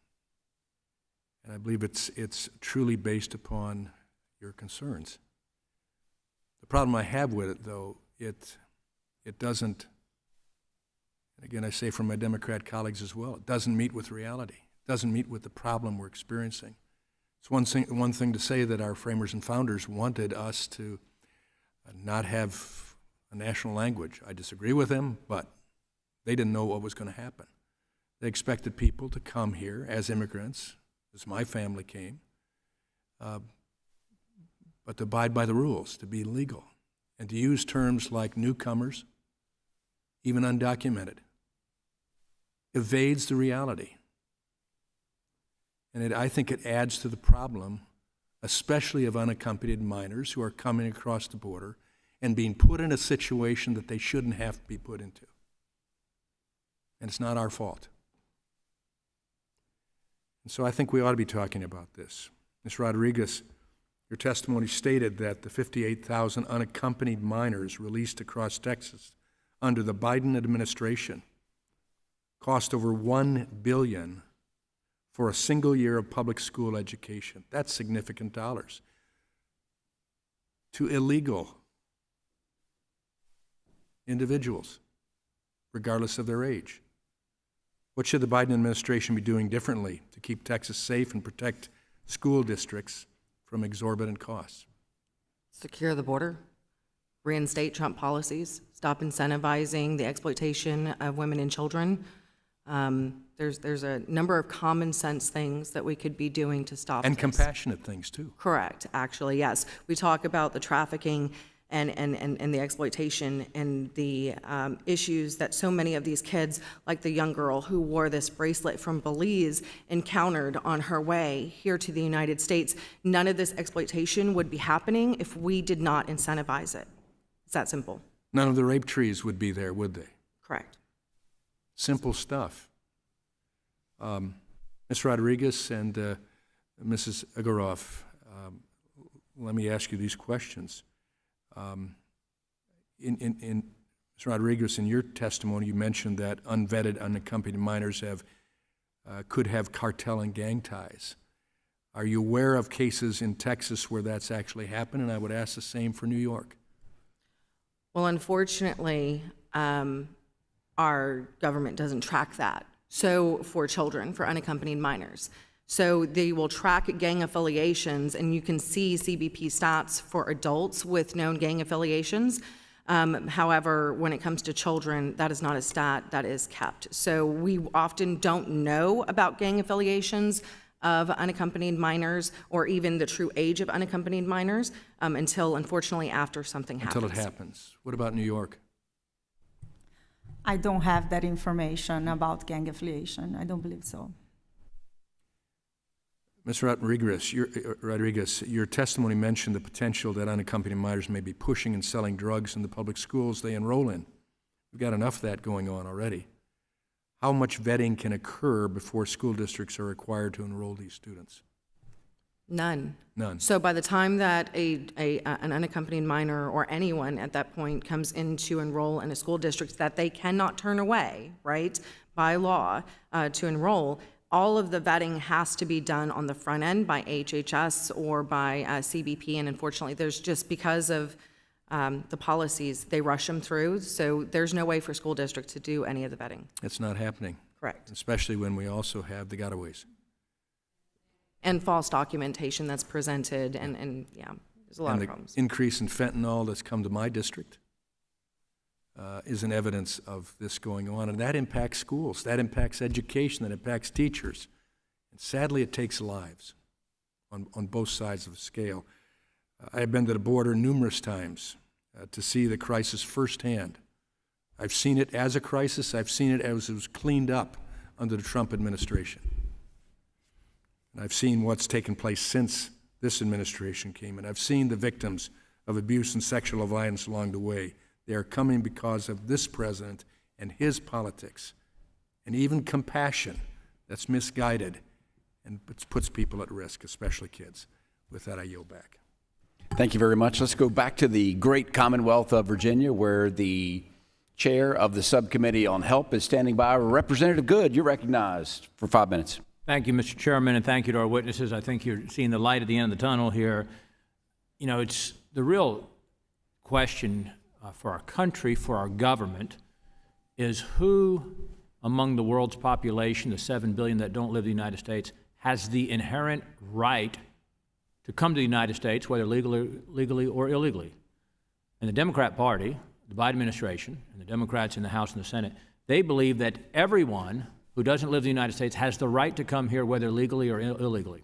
I believe it's truly based upon your concerns. The problem I have with it, though, it doesn't, and again I say from my Democrat colleagues as well, it doesn't meet with reality. It doesn't meet with the problem we're experiencing. It's one thing to say that our framers and founders wanted us to not have a national language. I disagree with them, but they didn't know what was going to happen. They expected people to come here as immigrants, as my family came, but to abide by the rules, to be legal, and to use terms like newcomers, even undocumented, evades the reality. And I think it adds to the problem, especially of unaccompanied minors who are coming across the border and being put in a situation that they shouldn't have to be put into. And it's not our fault. And so I think we ought to be talking about this. Ms. Rodriguez, your testimony stated that the 58,000 unaccompanied minors released across Texas under the Biden administration cost over $1 billion for a single year of public school education. That's significant dollars. To illegal individuals, regardless of their age. What should the Biden administration be doing differently to keep Texas safe and protect school districts from exorbitant costs? Secure the border, reinstate Trump policies, stop incentivizing the exploitation of women and children. There's a number of common sense things that we could be doing to stop And this. compassionate things, too. Correct, actually, yes. We talk about the trafficking and the exploitation and the issues that so many of these kids, like the young girl who wore this bracelet from Belize, encountered on her way here to the United States. None of this exploitation would be happening if we did not incentivize it. It's that simple. None of the rape trees would be there, would they? Correct. Simple stuff. Ms. Rodriguez and Mrs. Egorov, let me ask you these questions. Ms. Rodriguez, in your testimony, you mentioned that unvetted, unaccompanied minors could have cartel and gang ties. Are you aware of cases in Texas where that's actually happened? And I would ask the same for New York. Well, unfortunately, our government doesn't track that. So for children, for unaccompanied minors. So they will track gang affiliations, and you can see CBP stats for adults with known gang affiliations. However, when it comes to children, that is not a stat that is kept. So we often don't know about gang affiliations of unaccompanied minors or even the true age of unaccompanied minors until, unfortunately, after something happens. Until it happens. What about New York? I don't have that information about gang affiliation. I don't believe so. Ms. Rodriguez, your testimony mentioned the potential that unaccompanied minors may be pushing and selling drugs in the public schools they enroll in. We've got enough of that going on already. How much vetting can occur before school districts are required to enroll these students? None. None. So by the time that an unaccompanied minor or anyone at that point comes in to enroll in a school district that they cannot turn away, right, by law to enroll, all of the vetting has to be done on the front end by HHS or by CBP, and unfortunately, there's just because of the policies, they rush them through, so there's no way for school districts to do any of the vetting. It's not happening. Correct. Especially when we also have the gotaways. And false documentation that's presented, and yeah, there's a lot of problems. The increase in fentanyl that's come to my district is an evidence of this going on, and that impacts schools, that impacts education, that impacts teachers. And sadly, it takes lives on both sides of the scale. I have been to the border numerous times to see the crisis firsthand. I've seen it as a crisis. I've seen it as it was cleaned up under the Trump administration. And I've seen what's taken place since this administration came in. I've seen the victims of abuse and sexual violence along the way. They are coming because of this president and his politics, and even compassion that's misguided and puts people at risk, especially kids. With that, I yield back. Thank you very much. Let's go back to the great Commonwealth of Virginia, where the chair of the subcommittee on help is standing by. Representative Good, you're recognized for 5 minutes. Thank you, Mr. Chairman, and thank you to our witnesses. I think you're seeing the light at the end of the tunnel here. You know, it's the real question for our country, for our government, is who among the world's population, the 7 billion that don't live in the United States, has the inherent right to come to the United States, whether legally or illegally. And the Democrat Party, the Biden administration, and the Democrats in the House and the Senate, they believe that everyone who doesn't live in the United States has the right to come here, whether legally or illegally.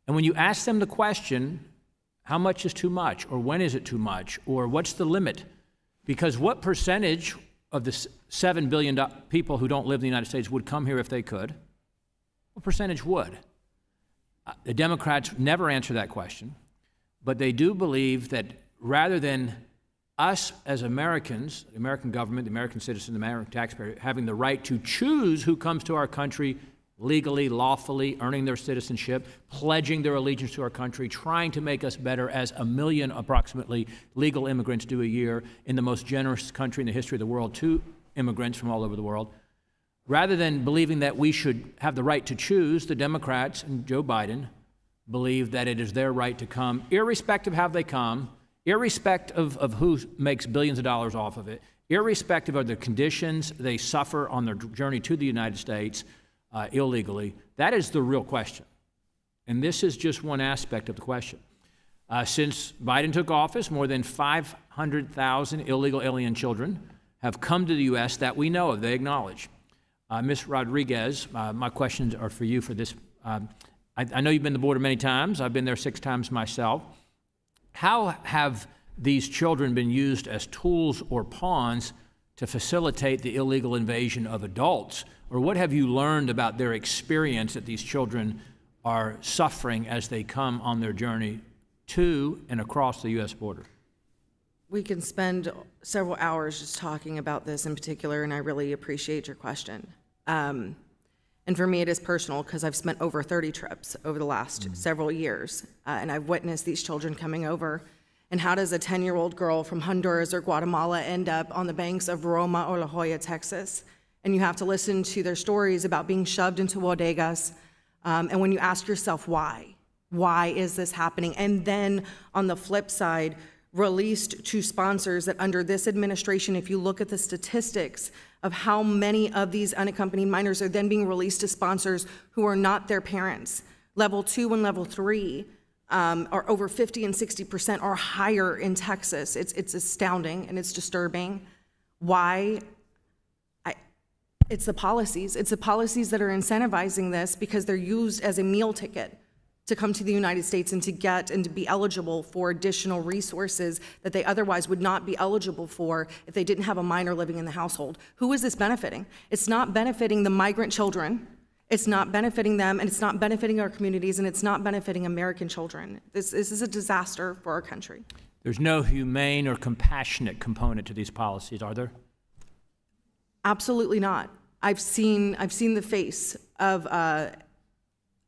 And when you ask them the question, how much is too much, or when is it too much, or what's the limit? Because what percentage of the 7 billion people who don't live in the United States would come here if they could? What percentage would? The Democrats never answer that question, but they do believe that rather than us as Americans, the American government, the American citizen, the American taxpayer, having the right to choose who comes to our country legally, lawfully, earning their citizenship, pledging their allegiance to our country, trying to make us better as 1 million approximately legal immigrants do a year in the most generous country in the history of the world to immigrants from all over the world. Rather than believing that we should have the right to choose, the Democrats and Joe Biden believe that it is their right to come, irrespective of how they come, irrespective of who makes billions of dollars off of it, irrespective of the conditions they suffer on their journey to the United States illegally. That is the real question. And this is just one aspect of the question. Since Biden took office, more than 500,000 illegal alien children have come to the U.S. that we know of, they acknowledge. Ms. Rodriguez, my questions are for you for this. I know you've been to the border many times. I've been there 6 times myself. How have these children been used as tools or pawns to facilitate the illegal invasion of adults? Or what have you learned about their experience that these children are suffering as they come on their journey to and across the U.S. border? We can spend several hours just talking about this in particular, and I really appreciate your question. And for me, it is personal because I've spent over 30 trips over the last several years, and I've witnessed these children coming over. And how does a 10-year-old girl from Honduras or Guatemala end up on the banks of Roma or La Jolla, Texas? And you have to listen to their stories about being shoved into bodegas. And when you ask yourself why is this happening? And then on the flip side, released to sponsors that under this administration, if you look at the statistics of how many of these unaccompanied minors are then being released to sponsors who are not their parents. Level 2 and level 3 are over 50 and 60% or higher in Texas. It's astounding and it's disturbing. Why? It's the policies. It's the policies that are incentivizing this because they're used as a meal ticket to come to the United States and to get and to be eligible for additional resources that they otherwise would not be eligible for if they didn't have a minor living in the household. Who is this benefiting? It's not benefiting the migrant children. It's not benefiting them, and it's not benefiting our communities, and it's not benefiting American children. This is a disaster for our country. There's no humane or compassionate component to these policies, are there? Absolutely not. I've seen the face of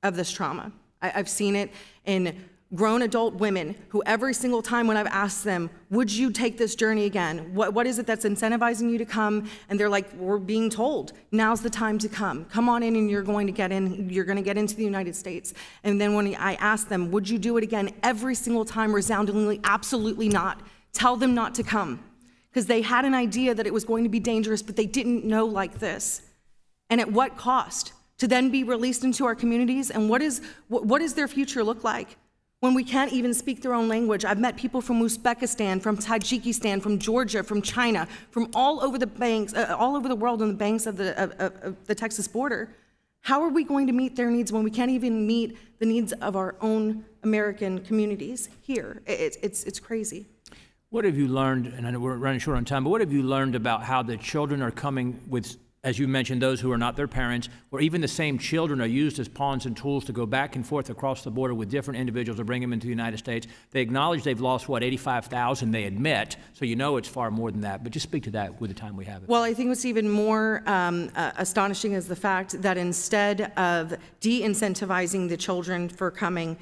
this trauma. I've seen it in grown adult women who every single time when I've asked them, would you take this journey again? What is it that's incentivizing you to come? And they're like, we're being told, now's the time to come. Come on in and you're going to get into the United States. And then when I ask them, would you do it again? Every single time resoundingly, absolutely not. Tell them not to come. Because they had an idea that it was going to be dangerous, but they didn't know like this. And at what cost? To then be released into our communities? And what does their future look like when we can't even speak their own language? I've met people from Uzbekistan, from Tajikistan, from Georgia, from China, from all over the banks, all over the world on the banks of the Texas border. How are we going to meet their needs when we can't even meet the needs of our own American communities here? It's crazy. What have you learned, and I know we're running short on time, but what have you learned about how the children are coming with, as you mentioned, those who are not their parents, or even the same children are used as pawns and tools to go back and forth across the border with different individuals to bring them into the United States? They acknowledge they've lost, 85,000 they admit, so you know it's far more than that, but just speak to that with the time we have. Well, I think what's even more astonishing is the fact that instead of de-incentivizing the children for coming,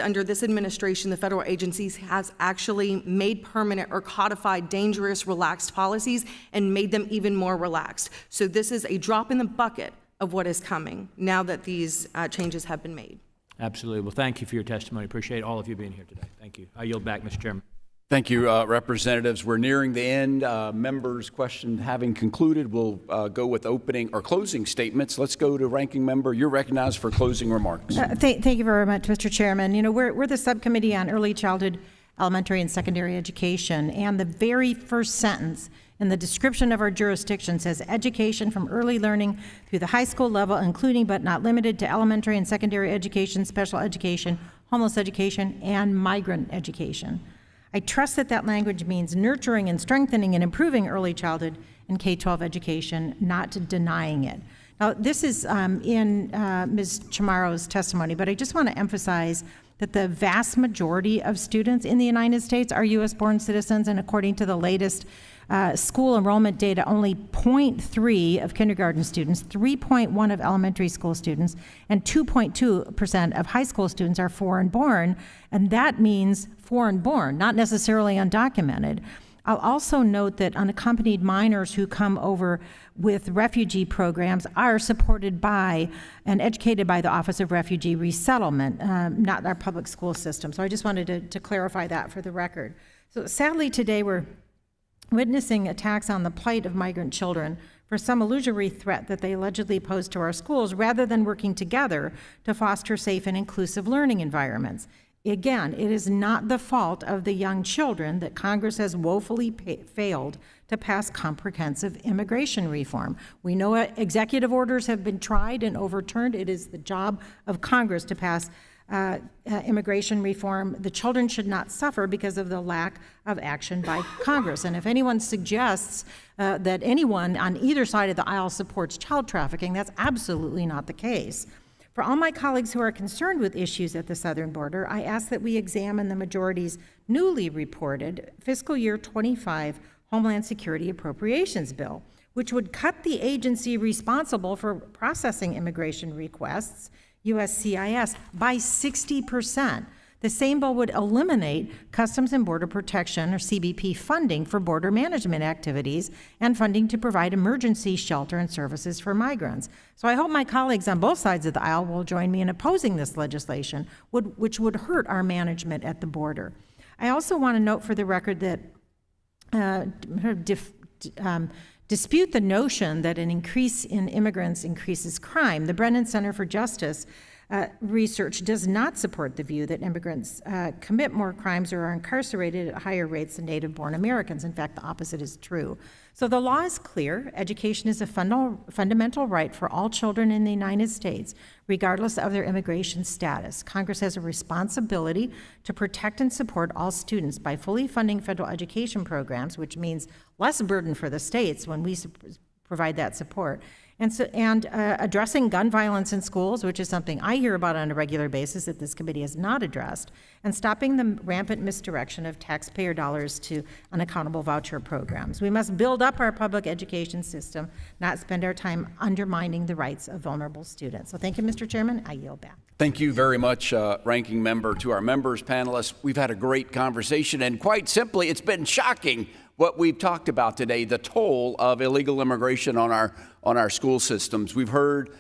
under this administration, the federal agencies has actually made permanent or codified dangerous, relaxed policies and made them even more relaxed. So this is a drop in the bucket of what is coming now that these changes have been made. Absolutely. Well, thank you for your testimony. Appreciate all of you being here today. Thank you. I yield back, Mr. Chairman. Thank you, representatives. We're nearing the end. Members' question having concluded, we'll go with opening or closing statements. Let's go to Ranking Member. You're recognized for closing remarks. Thank you very much, Mr. Chairman. You know, we're the subcommittee on early childhood, elementary, and secondary education, and the very first sentence in the description of our jurisdiction says education from early learning through the high school level, including but not limited to elementary and secondary education, special education, homeless education, and migrant education. I trust that language means nurturing and strengthening and improving early childhood and K-12 education, not denying it. Now, this is in Ms. Chamorro's testimony, but I just want to emphasize that the vast majority of students in the United States are U.S.-born citizens, and according to the latest school enrollment data, only 0.3 of kindergarten students, 3.1 of elementary school students, and 2.2% of high school students are foreign-born, and that means foreign-born, not necessarily undocumented. I'll also note that unaccompanied minors who come over with refugee programs are supported by and educated by the Office of Refugee Resettlement, not our public school system. So I just wanted to clarify that for the record. So sadly today we're witnessing attacks on the plight of migrant children for some illusory threat that they allegedly pose to our schools, rather than working together to foster safe and inclusive learning environments. Again, it is not the fault of the young children that Congress has woefully failed to pass comprehensive immigration reform. We know executive orders have been tried and overturned. It is the job of Congress to pass immigration reform. The children should not suffer because of the lack of action by Congress. And if anyone suggests that anyone on either side of the aisle supports child trafficking, that's absolutely not the case. For all my colleagues who are concerned with issues at the southern border, I ask that we examine the majority's newly reported fiscal year 25 Homeland Security Appropriations Bill, which would cut the agency responsible for processing immigration requests, USCIS, by 60%. The same bill would eliminate Customs and Border Protection, or CBP, funding for border management activities and funding to provide emergency shelter and services for migrants. So I hope my colleagues on both sides of the aisle will join me in opposing this legislation, which would hurt our management at the border. I also want to note for the record that dispute the notion that an increase in immigrants increases crime. The Brennan Center for Justice research does not support the view that immigrants commit more crimes or are incarcerated at higher rates than native-born Americans. In fact, the opposite is true. So the law is clear. Education is a fundamental right for all children in the United States, regardless of their immigration status. Congress has a responsibility to protect and support all students by fully funding federal education programs, which means less burden for the states when we provide that support. And addressing gun violence in schools, which is something I hear about on a regular basis that this committee has not addressed, and stopping the rampant misdirection of taxpayer dollars to unaccountable voucher programs. We must build up our public education system, not spend our time undermining the rights of vulnerable students. So thank you, Mr. Chairman. I yield back. Thank you very much, Ranking Member. To our members, panelists, we've had a great conversation, and quite simply, it's been shocking what we've talked about today, the toll of illegal immigration on our school systems. We've heard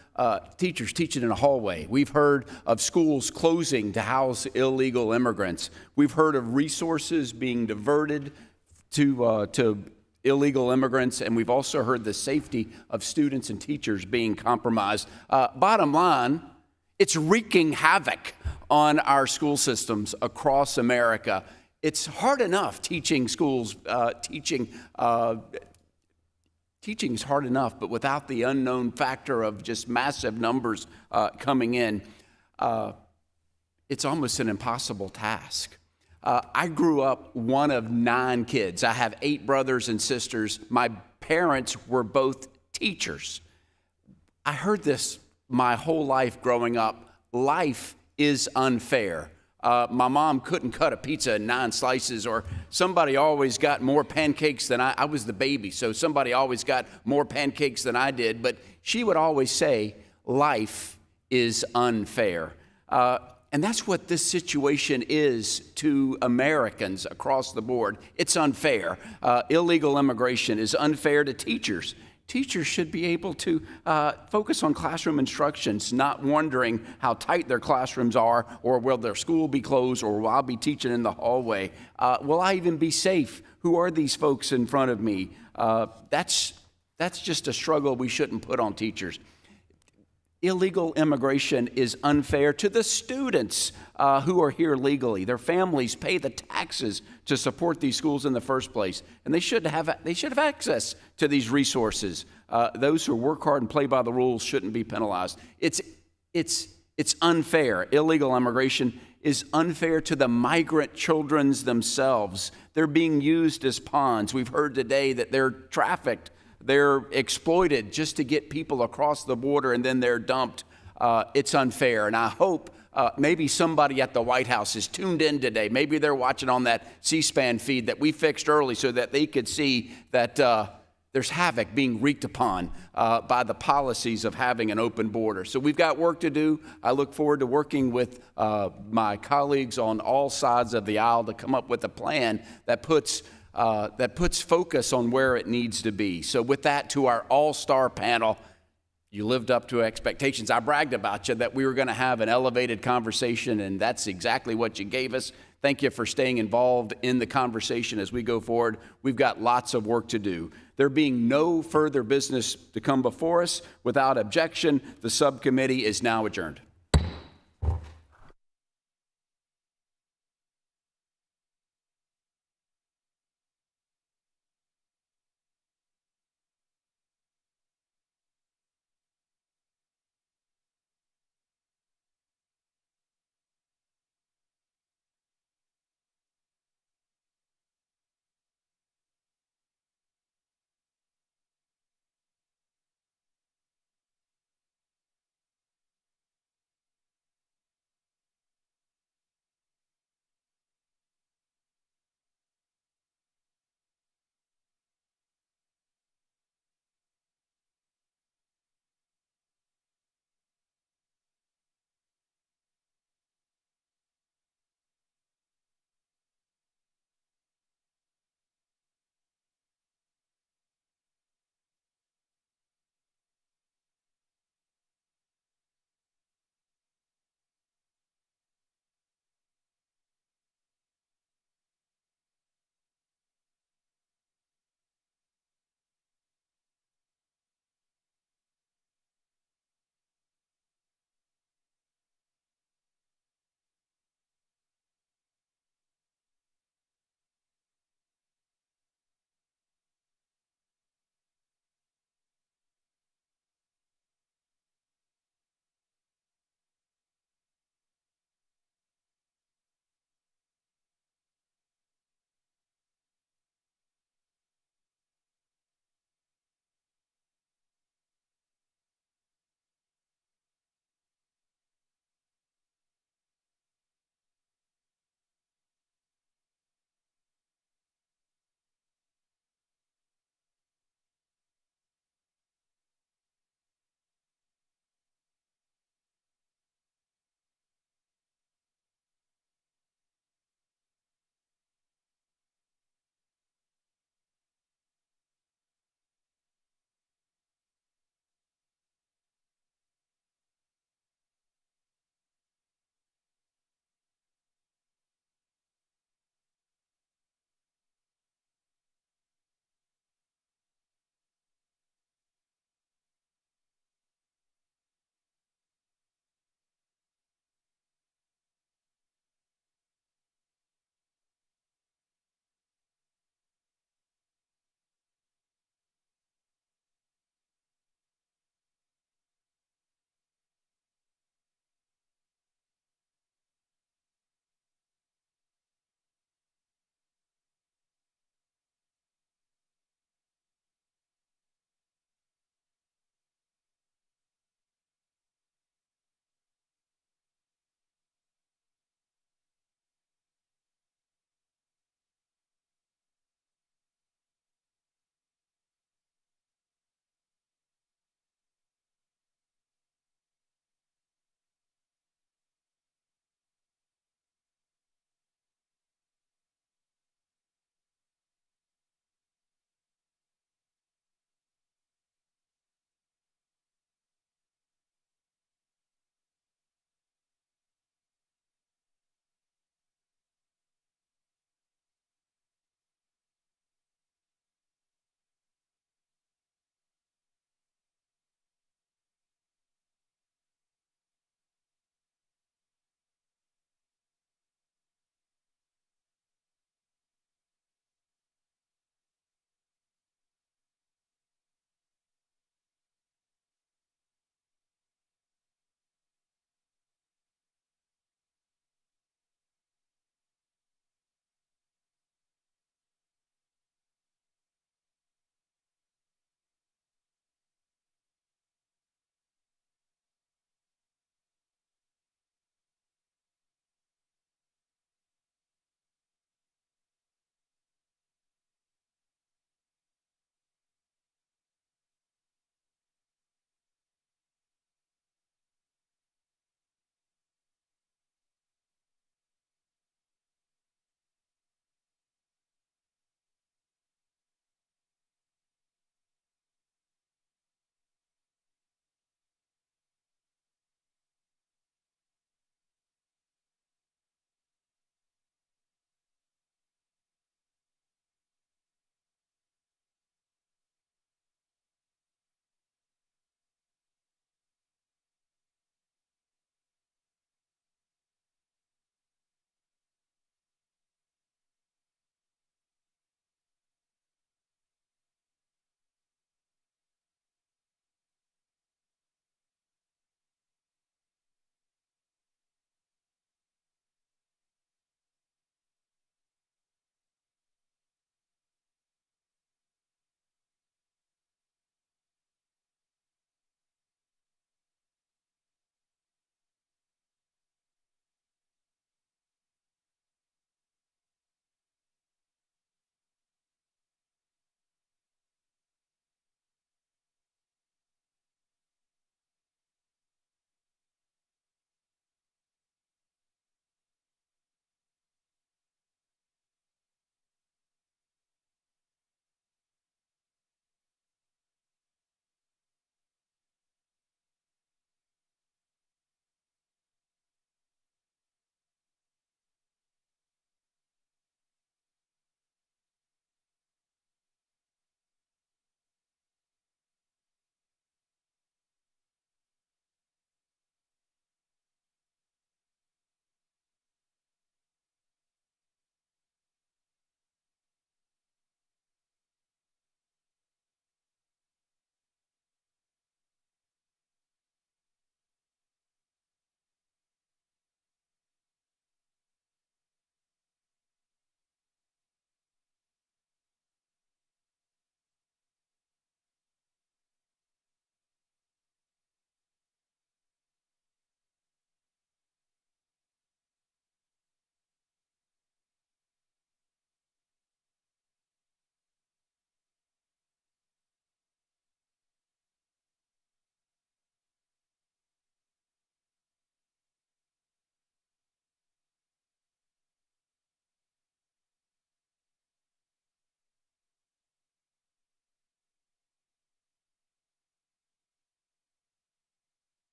teachers teaching in a hallway. We've heard of schools closing to house illegal immigrants. We've heard of resources being diverted to illegal immigrants, and we've also heard the safety of students and teachers being compromised. Bottom line, it's wreaking havoc on our school systems across America. It's hard enough teaching schools, teaching is hard enough, but without the unknown factor of just massive numbers coming in, it's almost an impossible task. I grew up one of 9 kids. I have 8 brothers and sisters. My parents were both teachers. I heard this my whole life growing up. Life is unfair. My mom couldn't cut a pizza in 9 slices, or somebody always got more pancakes than I was the baby, so somebody always got more pancakes than I did. But she would always say, life is unfair. And that's what this situation is to Americans across the board. It's unfair. Illegal immigration is unfair to teachers. Teachers should be able to focus on classroom instructions, not wondering how tight their classrooms are, or will their school be closed, or will I be teaching in the hallway? Will I even be safe? Who are these folks in front of me? That's just a struggle we shouldn't put on teachers. Illegal immigration is unfair to the students who are here legally. Their families pay the taxes to support these schools in the first place, and they should have access to these resources. Those who work hard and play by the rules shouldn't be penalized. It's unfair. Illegal immigration is unfair to the migrant children themselves. They're being used as pawns. We've heard today that they're trafficked. They're exploited just to get people across the border, and then they're dumped. It's unfair. And I hope maybe somebody at the White House is tuned in today. Maybe they're watching on that C-SPAN feed that we fixed early so that they could see that there's havoc being wreaked upon by the policies of having an open border. So we've got work to do. I look forward to working with my colleagues on all sides of the aisle to come up with a plan that puts focus on where it needs to be. So with that, to our all-star panel, you lived up to expectations. I bragged about you that we were going to have an elevated conversation, and that's exactly what you gave us. Thank you for staying involved in the conversation as we go forward. We've got lots of work to do. There being no further business to come before us, without objection, the subcommittee is now adjourned.